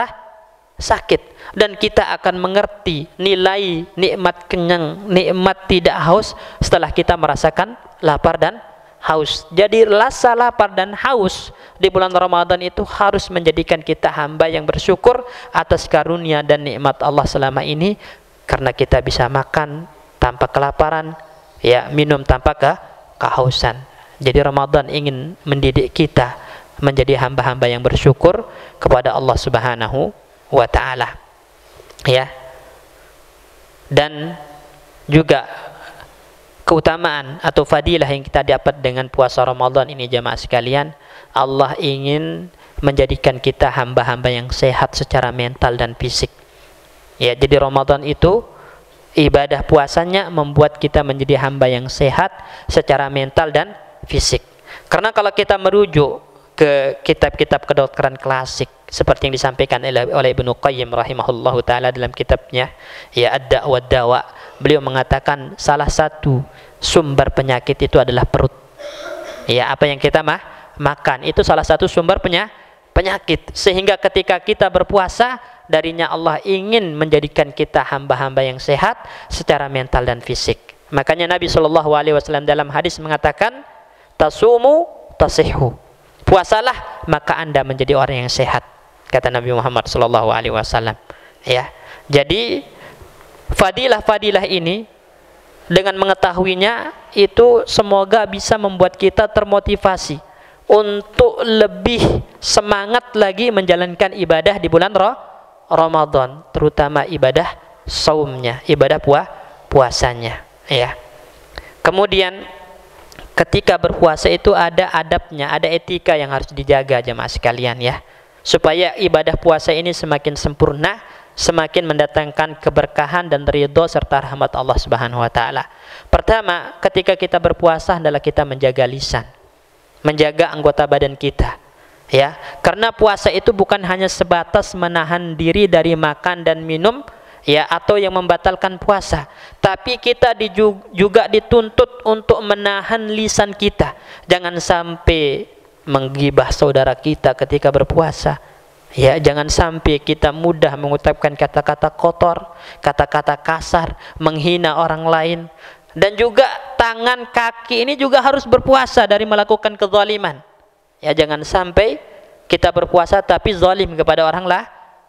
sakit, dan kita akan mengerti nilai nikmat kenyang, nikmat tidak haus setelah kita merasakan lapar dan haus. Jadi rasa lapar dan haus di bulan Ramadan itu harus menjadikan kita hamba yang bersyukur atas karunia dan nikmat Allah selama ini, karena kita bisa makan tanpa kelaparan, ya, minum tanpa kehausan. Jadi Ramadan ingin mendidik kita menjadi hamba-hamba yang bersyukur kepada Allah Subhanahu wa ta'ala, ya. Dan juga keutamaan atau fadilah yang kita dapat dengan puasa Ramadan ini, jamaah sekalian, Allah ingin menjadikan kita hamba-hamba yang sehat secara mental dan fisik, ya. Jadi Ramadan itu ibadah puasanya membuat kita menjadi hamba yang sehat secara mental dan fisik. Karena kalau kita merujuk ke kitab-kitab kedokteran klasik seperti yang disampaikan oleh Ibnu Qayyim rahimahullahu taala dalam kitabnya, ya, Ad-Da' wa Dawa, beliau mengatakan salah satu sumber penyakit itu adalah perut. Ya, apa yang kita makan itu salah satu sumber penyakit. Sehingga ketika kita berpuasa, darinya Allah ingin menjadikan kita hamba-hamba yang sehat secara mental dan fisik. Makanya Nabi SAW dalam hadis mengatakan, tasumu tasihhu, puasalah maka Anda menjadi orang yang sehat, kata Nabi Muhammad SAW, ya. Jadi fadilah-fadilah ini dengan mengetahuinya itu semoga bisa membuat kita termotivasi untuk lebih semangat lagi menjalankan ibadah di bulan Ramadan, terutama ibadah saumnya, ibadah puasanya, ya. Kemudian ketika berpuasa itu ada adabnya, ada etika yang harus dijaga, jemaah sekalian, ya, supaya ibadah puasa ini semakin sempurna, semakin mendatangkan keberkahan dan ridho serta rahmat Allah Subhanahu wa taala. Pertama, ketika kita berpuasa adalah kita menjaga lisan, menjaga anggota badan kita, ya. Karena puasa itu bukan hanya sebatas menahan diri dari makan dan minum, ya, atau yang membatalkan puasa, tapi kita juga dituntut untuk menahan lisan kita. Jangan sampai menggibah saudara kita ketika berpuasa, ya. Jangan sampai kita mudah mengucapkan kata-kata kotor, kata-kata kasar, menghina orang lain. Dan juga tangan kaki ini juga harus berpuasa dari melakukan kezaliman, ya. Jangan sampai kita berpuasa tapi zalim kepada orang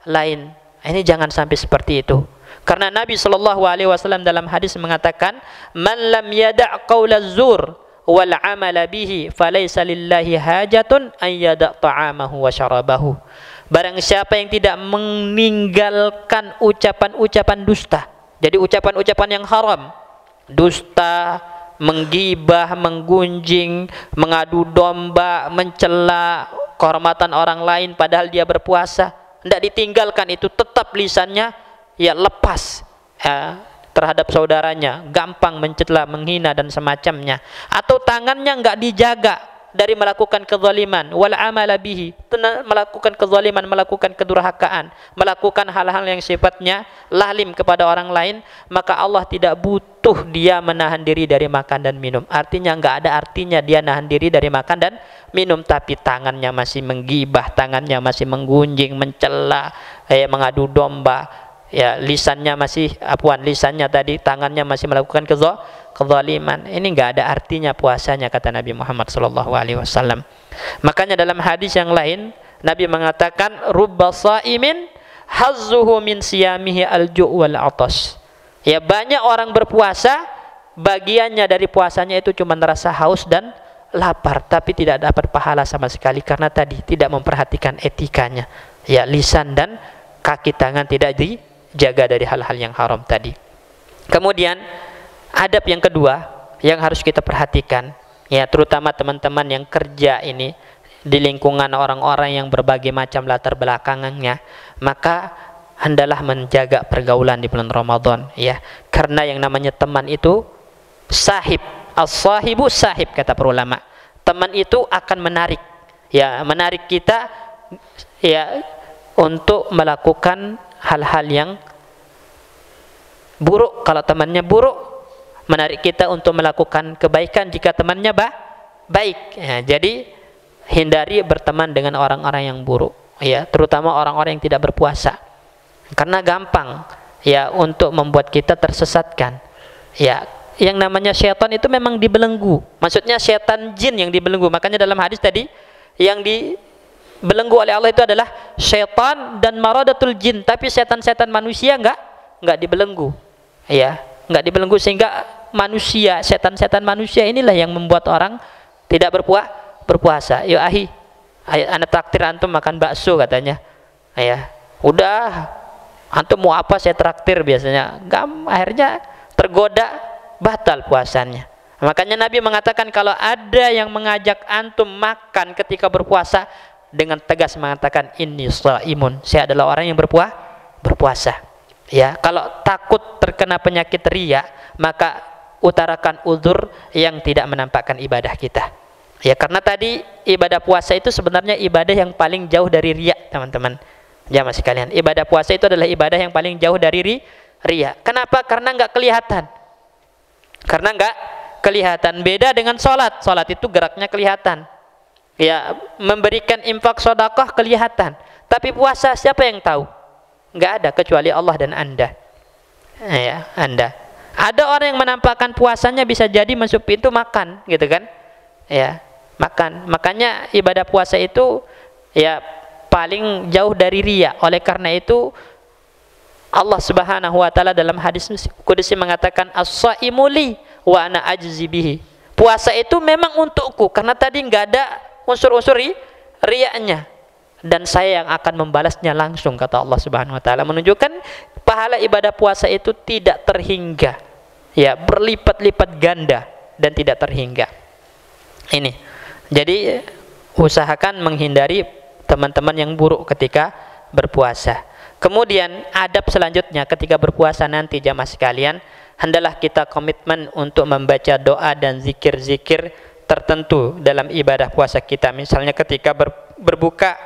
lain. Ini jangan sampai seperti itu. Karena Nabi SAW dalam hadis mengatakan, man lam yada' qaulaz zur wal amala bihi falaysa lillahi hajatun an yada' ta'amahu wa syarabahu. Barang siapa yang tidak meninggalkan ucapan-ucapan dusta, jadi ucapan-ucapan yang haram, dusta, menggibah, menggunjing, mengadu domba, mencela kehormatan orang lain padahal dia berpuasa, tidak ditinggalkan itu, tetap lisannya, ya, lepas, ya, terhadap saudaranya, gampang mencela, menghina dan semacamnya, atau tangannya enggak dijaga dari melakukan kezaliman, wal amala bihi, melakukan kezaliman, melakukan kedurhakaan, melakukan hal-hal yang sifatnya lalim kepada orang lain, maka Allah tidak butuh dia menahan diri dari makan dan minum. Artinya enggak ada artinya dia nahan diri dari makan dan minum, tapi tangannya masih menggibah, tangannya masih menggunjing, mencela, mengadu domba, ya, lisannya masih lisannya tadi, tangannya masih melakukan kezaliman. Ini enggak ada artinya puasanya, kata Nabi Muhammad SAW. Makanya dalam hadis yang lain Nabi mengatakan, rubba shaimin hazzuhu min siyamihi al-ju' wal 'atash. Ya, banyak orang berpuasa, bagiannya dari puasanya itu cuma rasa haus dan lapar, tapi tidak dapat pahala sama sekali karena tadi tidak memperhatikan etikanya, ya, lisan dan kaki tangan tidak dijaga dari hal-hal yang haram tadi. Kemudian adab yang kedua yang harus kita perhatikan, ya, terutama teman-teman yang kerja ini di lingkungan orang-orang yang berbagai macam latar belakangnya, maka hendaklah menjaga pergaulan di bulan Ramadan, ya. Karena yang namanya teman itu sahib, as-sahibu sahib, kata para ulama. Teman itu akan menarik, ya, menarik kita, ya, untuk melakukan hal-hal yang buruk kalau temannya buruk, menarik kita untuk melakukan kebaikan jika temannya baik, ya. Jadi hindari berteman dengan orang-orang yang buruk, ya, terutama orang-orang yang tidak berpuasa, Karena gampang ya untuk membuat kita tersesatkan. Ya, yang namanya syaitan itu memang dibelenggu. Maksudnya syaitan jin yang dibelenggu. Makanya dalam hadis tadi yang dibelenggu oleh Allah itu adalah syaitan dan maradatul jin, tapi setan-setan manusia enggak dibelenggu. Ya, enggak dibelenggu, sehingga manusia, setan-setan manusia inilah yang membuat orang tidak berpuasa. Yo anak traktir antum makan bakso katanya. Ya, udah antum mau apa saya traktir biasanya. Akhirnya tergoda, batal puasanya. Makanya Nabi mengatakan kalau ada yang mengajak antum makan ketika berpuasa, dengan tegas mengatakan inni shaimun, saya adalah orang yang berpuasa. Ya, kalau takut terkena penyakit riya, maka utarakan uzur yang tidak menampakkan ibadah kita. Ya, karena tadi ibadah puasa itu sebenarnya ibadah yang paling jauh dari riya, teman-teman. Jamaah sekalian, ibadah puasa itu adalah ibadah yang paling jauh dari riya. Kenapa? Karena enggak kelihatan. Karena enggak kelihatan. Beda dengan sholat. Sholat itu geraknya kelihatan. Ya, memberikan infak sedekah kelihatan. Tapi puasa siapa yang tahu? Enggak ada kecuali Allah dan Anda. Ya, Anda. Ada orang yang menampakkan puasanya bisa jadi masuk pintu makan, gitu kan? Ya, makan. Makanya ibadah puasa itu ya paling jauh dari riya. Oleh karena itu Allah Subhanahu wa taala dalam hadis qudsi mengatakan as-shaimu li wa ana ajzi bihi. Puasa itu memang untukku karena tadi enggak ada unsur-unsur riyanya, dan saya yang akan membalasnya langsung, kata Allah Subhanahu wa taala, menunjukkan pahala ibadah puasa itu tidak terhingga. Ya, berlipat-lipat ganda dan tidak terhingga. Ini. Jadi usahakan menghindari teman-teman yang buruk ketika berpuasa. Kemudian adab selanjutnya ketika berpuasa nanti, jamaah sekalian, hendaklah kita komitmen untuk membaca doa dan zikir-zikir tertentu dalam ibadah puasa kita. Misalnya ketika berbuka,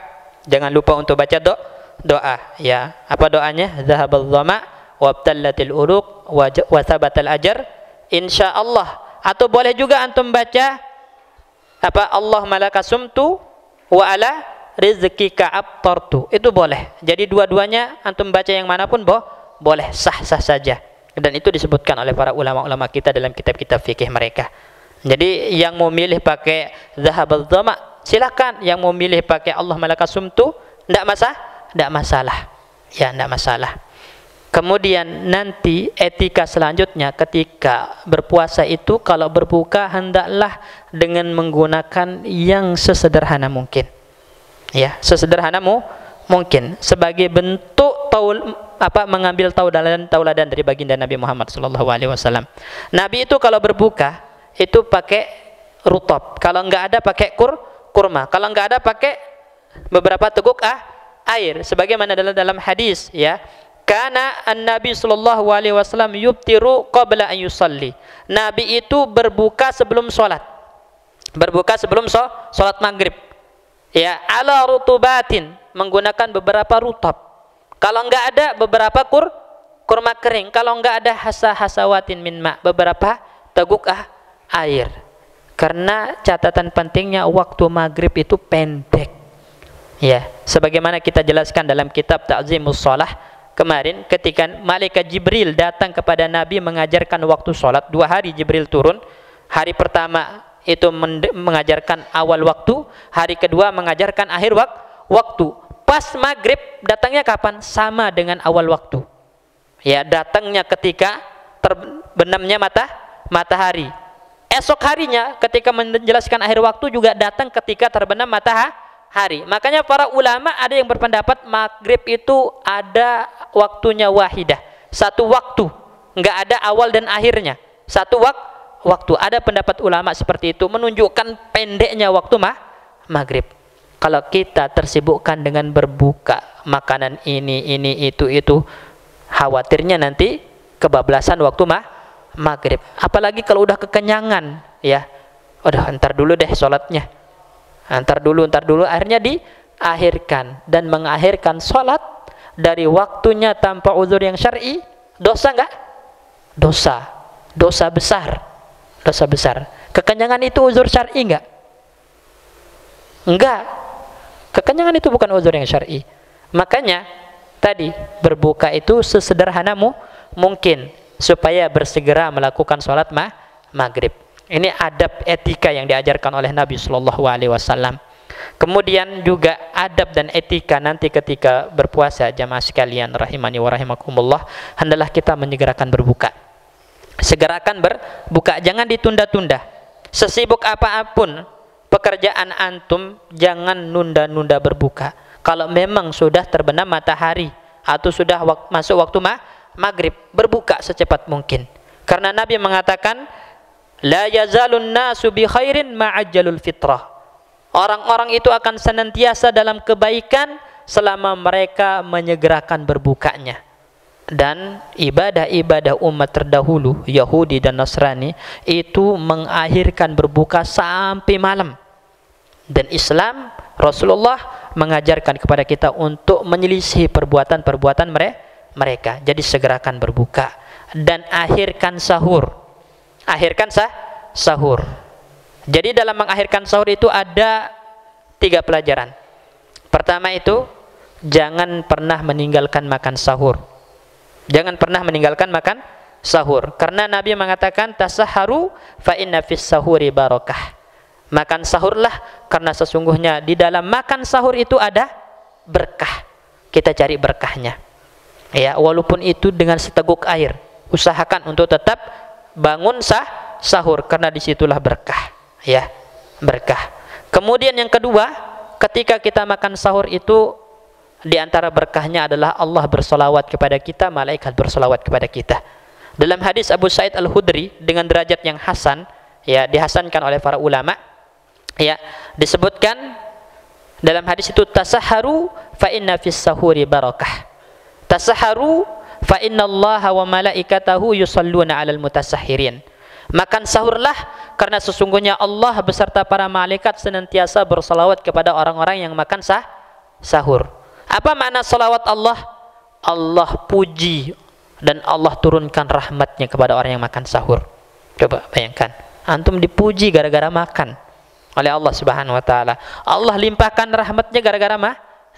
jangan lupa untuk baca doa. Ya, apa doanya? Zahabal dhama wabtallatil uruq wa thabatal ajr insyaallah. Atau boleh juga antum baca apa? Allahumma laka sumtu wa ala rizqika aftartu. Itu boleh. Jadi dua-duanya antum baca yang manapun boleh, sah-sah saja. Dan itu disebutkan oleh para ulama-ulama kita dalam kitab-kitab fikih mereka. Jadi yang mau milih pakai zahabal dhama silakan, yang mau milih pakai Allahumma laka sumtu enggak masalah. Ya, enggak masalah. Kemudian nanti etika selanjutnya ketika berpuasa itu, kalau berbuka hendaklah dengan menggunakan yang sesederhana mungkin. Ya, sesederhana mungkin sebagai bentuk mengambil tauladan dari baginda Nabi Muhammad SAW. Nabi itu kalau berbuka itu pakai rutab, kalau enggak ada pakai kurma, kalau enggak ada pakai beberapa teguk air, sebagaimana dalam hadis, ya. Karena Nabi sallallahu alaihi wasallam yubtiru qabla an yusalli. Nabi itu berbuka sebelum sholat. Berbuka sebelum sholat maghrib. Ya, ala rutubatin, menggunakan beberapa rutab. Kalau enggak ada beberapa kurma kering, kalau enggak ada hasawatin min ma, beberapa teguk air. Karena catatan pentingnya waktu maghrib itu pendek. Ya, sebagaimana kita jelaskan dalam kitab Ta'zimus Shalah kemarin, ketika malaikat Jibril datang kepada Nabi mengajarkan waktu sholat, 2 hari Jibril turun. Hari pertama itu mengajarkan awal waktu, hari kedua mengajarkan akhir waktu. Pas maghrib datangnya kapan? Sama dengan awal waktu. Ya, datangnya ketika terbenamnya matahari. Esok harinya ketika menjelaskan akhir waktu juga datang ketika terbenam matahari. Makanya para ulama ada yang berpendapat maghrib itu ada waktunya wahidah, satu waktu, enggak ada awal dan akhirnya, satu waktu. Ada pendapat ulama seperti itu, menunjukkan pendeknya waktu maghrib. Kalau kita tersibukkan dengan berbuka makanan ini itu, khawatirnya nanti kebablasan waktu maghrib. Apalagi kalau udah kekenyangan, ya, udah ntar dulu deh sholatnya, ntar dulu, akhirnya diakhirkan. Dan mengakhirkan sholat dari waktunya tanpa uzur yang syar'i, dosa enggak? Dosa besar. Kekenyangan itu uzur syar'i enggak? Enggak. Kekenyangan itu bukan uzur yang syar'i. Makanya tadi berbuka itu sesederhana mungkin supaya bersegera melakukan sholat maghrib. Ini adab etika yang diajarkan oleh Nabi Shallallahu Alaihi Wasallam. Kemudian juga adab dan etika nanti ketika berpuasa, jamaah sekalian rahimani wa rahimakumullah, hendaklah kita menyegerakan berbuka. Segerakan berbuka, jangan ditunda-tunda. Sesibuk apapun pekerjaan antum, jangan nunda-nunda berbuka. Kalau memang sudah terbenam matahari atau sudah masuk waktu maghrib, berbuka secepat mungkin. Karena Nabi mengatakan, la yazalun nasu bi khairin ma'ajjalul fitrah. Orang-orang itu akan senantiasa dalam kebaikan selama mereka menyegerakan berbukanya. Dan ibadah-ibadah umat terdahulu, Yahudi dan Nasrani, itu mengakhirkan berbuka sampai malam. Dan Islam, Rasulullah mengajarkan kepada kita untuk menyelisih perbuatan-perbuatan mereka. Jadi segerakan berbuka dan akhirkan sahur. Akhirkan sahur. Jadi dalam mengakhirkan sahur itu ada 3 pelajaran. Pertama itu, jangan pernah meninggalkan makan sahur. Jangan pernah meninggalkan makan sahur. Karena Nabi mengatakan, tasaharu fa inna fis sahuri barakah. Makan sahurlah, karena sesungguhnya di dalam makan sahur itu ada berkah. Kita cari berkahnya. Ya, walaupun itu dengan seteguk air. Usahakan untuk tetap bangun sahur, karena disitulah berkah. Ya, berkah. Kemudian yang kedua, ketika kita makan sahur itu, di antara berkahnya adalah Allah bersolawat kepada kita, malaikat bersolawat kepada kita. Dalam hadis Abu Sa'id Al-Khudri dengan derajat yang hasan, ya, dihasankan oleh para ulama, ya, disebutkan dalam hadis itu, tasaharu fa inna fis sahuri barakah. Tasaharu fa inna Allah wa malaikatahu yusalluna 'alal mutasahhirin. Makan sahurlah, karena sesungguhnya Allah beserta para malaikat senantiasa bersalawat kepada orang-orang yang makan sahur. Apa makna salawat Allah? Allah puji dan Allah turunkan rahmatnya kepada orang yang makan sahur. Coba bayangkan, antum dipuji gara-gara makan oleh Allah Subhanahu wa taala. Allah limpahkan rahmatnya gara-gara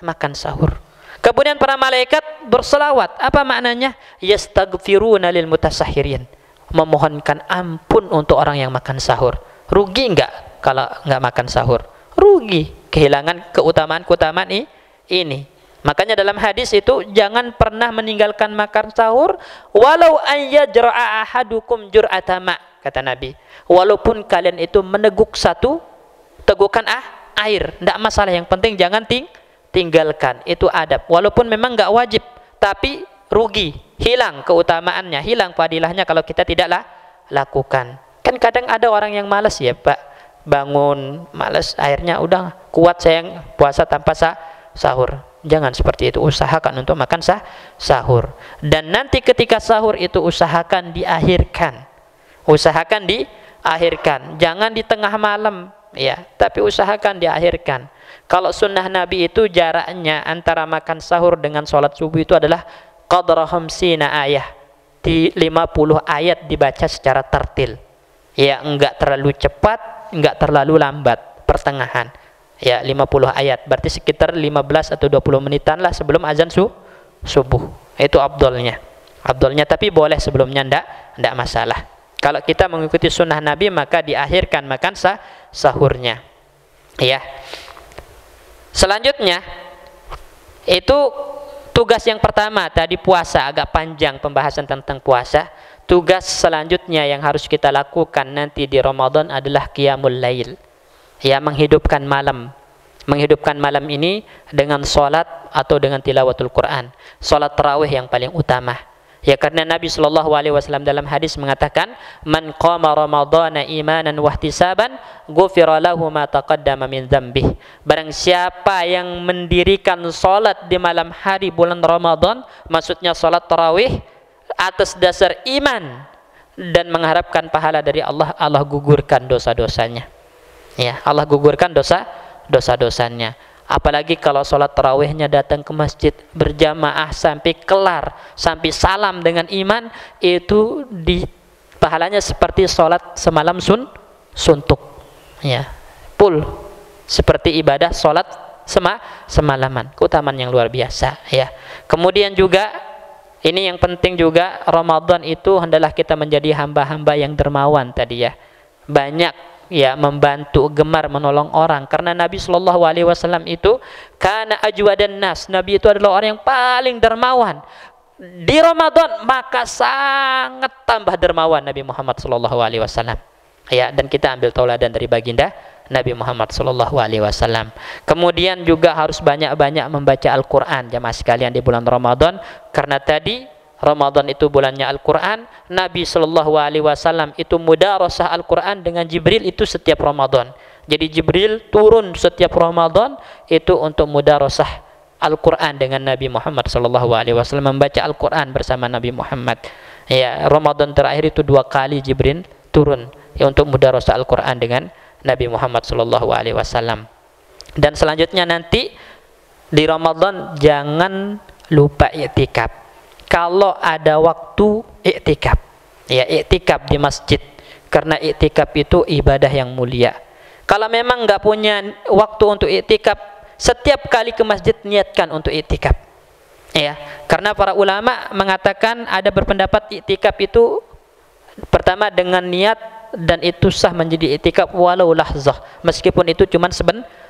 makan sahur. Kemudian para malaikat berselawat. Apa maknanya? Yastaghfiruna lil mutasahhirin. Memohonkan ampun untuk orang yang makan sahur. Rugi enggak kalau enggak makan sahur? Rugi, kehilangan keutamaan-keutamaan ini. Makanya dalam hadis itu, jangan pernah meninggalkan makan sahur walau ayyajra'a ahadukum jur'atama, kata Nabi. Walaupun kalian itu meneguk satu tegukan air, tidak masalah, yang penting jangan tinggalkan. Itu adab. Walaupun memang enggak wajib, tapi rugi, hilang keutamaannya, hilang fadilahnya kalau kita tidaklah lakukan. Kan kadang ada orang yang malas, ya Pak, bangun malas, akhirnya udah kuat saya puasa tanpa sahur. Jangan seperti itu. Usahakan untuk makan sahur. Dan nanti ketika sahur itu usahakan diakhirkan. Usahakan diakhirkan. Jangan di tengah malam, ya, tapi usahakan diakhirkan. Kalau sunnah Nabi itu jaraknya antara makan sahur dengan sholat subuh itu adalah qadra khamsina ayah. Di 50 ayat dibaca secara tertil. Ya, enggak terlalu cepat, enggak terlalu lambat, pertengahan. Ya, 50 ayat. Berarti sekitar 15 atau 20 menitan lah sebelum azan subuh. Itu abdolnya. Abdolnya, tapi boleh sebelumnya, enggak masalah. Kalau kita mengikuti sunnah Nabi, maka diakhirkan makan sahurnya. Ya. Selanjutnya, itu tugas yang pertama tadi puasa, agak panjang pembahasan tentang puasa. Tugas selanjutnya yang harus kita lakukan nanti di Ramadan adalah qiyamul lail. Ya, menghidupkan malam. Menghidupkan malam ini dengan sholat atau dengan tilawatul Quran. Sholat tarawih yang paling utama. Ya, karena Nabi SAW dalam hadis mengatakan, man qama ramadhana imanan wahtisaban ghufira lahu ma taqaddama min dzambih. Barang siapa yang mendirikan sholat di malam hari bulan Ramadan, maksudnya sholat tarawih, atas dasar iman dan mengharapkan pahala dari Allah, Allah gugurkan dosa-dosanya. Ya, Allah gugurkan dosa-dosanya. Apalagi kalau sholat tarawihnya datang ke masjid berjamaah sampai kelar, sampai salam dengan iman, itu pahalanya seperti sholat semalam suntuk. Ya, full seperti ibadah sholat semalaman. Keutamaan yang luar biasa ya. Kemudian juga ini yang penting juga, Ramadan itu hendaklah kita menjadi hamba-hamba yang dermawan tadi ya. Banyak ya membantu, gemar menolong orang, karena Nabi Shallallahu alaihi wasallam itu kana ajwadan nas. Nabi itu adalah orang yang paling dermawan. Di Ramadan maka sangat tambah dermawan Nabi Muhammad Shallallahu alaihi wasallam. Ya, dan kita ambil tauladan dari baginda Nabi Muhammad Shallallahu alaihi wasallam. Kemudian juga harus banyak-banyak membaca Al-Qur'an jamaah sekalian di bulan Ramadan, karena tadi Ramadan itu bulannya Al-Qur'an. Nabi Shallallahu alaihi wasallam itu mudarasah Al-Qur'an dengan Jibril itu setiap Ramadan. Jadi Jibril turun setiap Ramadan itu untuk mudarasah Al-Qur'an dengan Nabi Muhammad Shallallahu alaihi wasallam, membaca Al-Qur'an bersama Nabi Muhammad. Ya, Ramadan terakhir itu 2 kali Jibril turun ya, untuk mudarasah Al-Qur'an dengan Nabi Muhammad Shallallahu alaihi wasallam. Dan selanjutnya nanti di Ramadan jangan lupa i'tikaf. Kalau ada waktu i'tikaf, ya i'tikaf di masjid, karena i'tikaf itu ibadah yang mulia. Kalau memang nggak punya waktu untuk i'tikaf, setiap kali ke masjid niatkan untuk i'tikaf. Ya, karena para ulama mengatakan, ada berpendapat i'tikaf itu pertama dengan niat, dan itu sah menjadi i'tikaf walau lahzah, meskipun itu cuma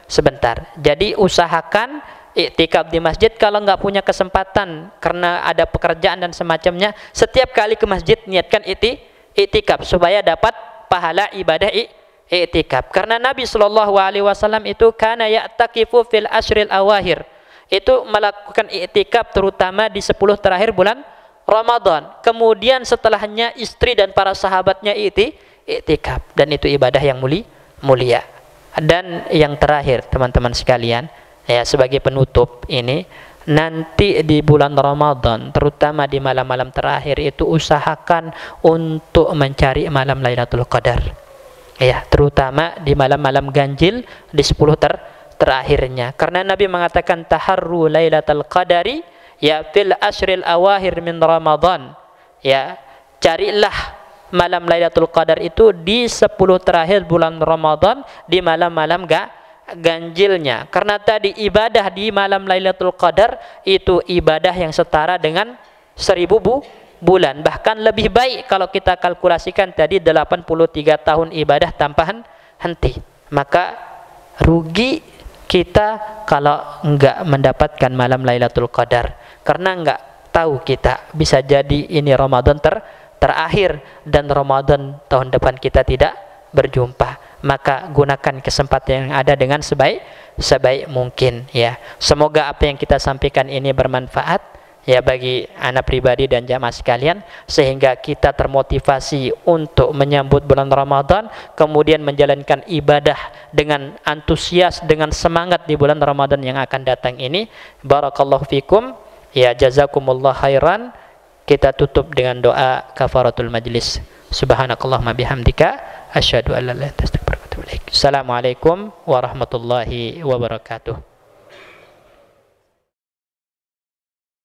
sebentar. Jadi usahakan i'tikaf di masjid. Kalau nggak punya kesempatan karena ada pekerjaan dan semacamnya, setiap kali ke masjid niatkan i'tikaf supaya dapat pahala ibadah i'tikaf. Karena Nabi Shallallahu alaihi wasallam itu kana ya'takifu fil ashril awahir, itu melakukan i'tikaf terutama di 10 terakhir bulan Ramadan. Kemudian setelahnya istri dan para sahabatnya i'tikaf, dan itu ibadah yang mulia. Dan yang terakhir teman-teman sekalian ya, sebagai penutup ini, nanti di bulan Ramadan terutama di malam-malam terakhir itu usahakan untuk mencari malam Lailatul Qadar ya, terutama di malam-malam ganjil di 10 terakhirnya, karena Nabi mengatakan taharru Lailatul Qadari ya fil ashril awahir min Ramadan, ya carilah malam Lailatul Qadar itu di 10 terakhir bulan Ramadan, di malam-malam ganjilnya. Karena tadi ibadah di malam Lailatul Qadar itu ibadah yang setara dengan 1000 bulan. Bahkan lebih baik kalau kita kalkulasikan tadi 83 tahun ibadah tanpa henti. Maka rugi kita kalau enggak mendapatkan malam Lailatul Qadar, karena enggak tahu kita, bisa jadi ini Ramadan terakhir dan Ramadan tahun depan kita tidak berjumpa. Maka gunakan kesempatan yang ada dengan sebaik mungkin ya. Semoga apa yang kita sampaikan ini bermanfaat ya bagi anak pribadi dan jamaah sekalian, sehingga kita termotivasi untuk menyambut bulan Ramadan, kemudian menjalankan ibadah dengan antusias, dengan semangat di bulan Ramadan yang akan datang ini. Barakallahu fikum ya, jazakumullah khairan. Kita tutup dengan doa kafaratul majlis. Subhanakallahumma bihamdika asyhadu an la ilaha illa anta astaghfiruka wa atubu ilaik. Assalamualaikum warahmatullahi wabarakatuh.